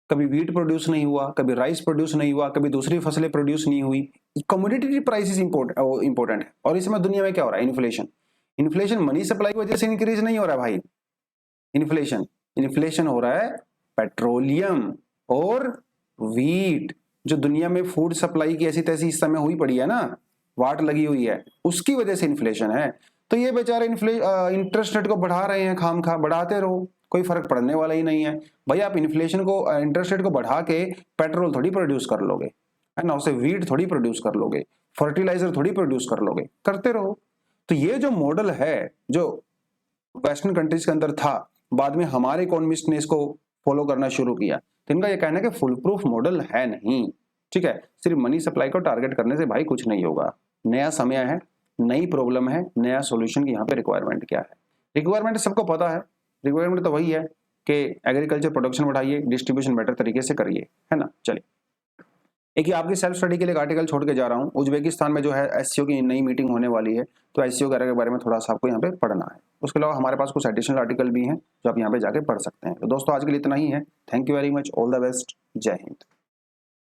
कभी व्हीट प्रोड्यूस नहीं हुआ, कभी राइस प्रोड्यूस नहीं हुआ, कभी दूसरी फसलें प्रोड्यूस नहीं हुई। कमोडिटी प्राइसेस इंपॉर्टेंट है। और इसमें दुनिया में क्या हो रहा है? इन्फ्लेशन मनी सप्लाई की वजह से इंक्रीज नहीं हो रहा है भाई। इन्फ्लेशन हो रहा है पेट्रोलियम और व्हीट, जो दुनिया में फूड सप्लाई की ऐसी तैसी इस समय हुई पड़ी है ना, वाट लगी हुई है, उसकी वजह से इन्फ्लेशन है। तो ये बेचारे इंटरेस्ट रेट को बढ़ा रहे हैं, खाम खा बढ़ाते रहो, कोई फर्क पड़ने वाला ही नहीं है भाई। आप इन्फ्लेशन को, इंटरेस्ट रेट को बढ़ा के पेट्रोल थोड़ी प्रोड्यूस कर लोगे, है ना, उसे व्हीट थोड़ी प्रोड्यूस कर लोगे, फर्टिलाइजर थोड़ी प्रोड्यूस कर लोगे, करते रहो। तो ये जो मॉडल है जो वेस्टर्न कंट्रीज के अंदर था, बाद में हमारे इकोनॉमिस्ट ने इसको फॉलो करना शुरू किया। तो इनका ये कहना है कि फुल प्रूफ मॉडल है नहीं। ठीक है, सिर्फ मनी सप्लाई को टारगेट करने से भाई कुछ नहीं होगा। नया समय है, नई प्रॉब्लम है, नया सॉल्यूशन की यहाँ पे रिक्वायरमेंट क्या है? रिक्वायरमेंट सबको पता है, रिक्वायरमेंट तो वही है कि एग्रीकल्चर प्रोडक्शन बढ़ाइए, डिस्ट्रीब्यूशन बेटर तरीके से करिए, है ना। चलिए, एक ही आपकी सेल्फ स्टडी के लिए एक आर्टिकल छोड़ के जा रहा हूँ। उज्बेकिस्तान में जो है एससीओ की नई मीटिंग होने वाली है, तो एससीओ के बारे में थोड़ा सा आपको यहाँ पे पढ़ना है। उसके अलावा हमारे पास कुछ एडिशनल आर्टिकल भी हैं जो आप यहाँ पे जाके पढ़ सकते हैं। तो दोस्तों आज के लिए इतना ही है। Thank you very much, all the best, जय हिंद।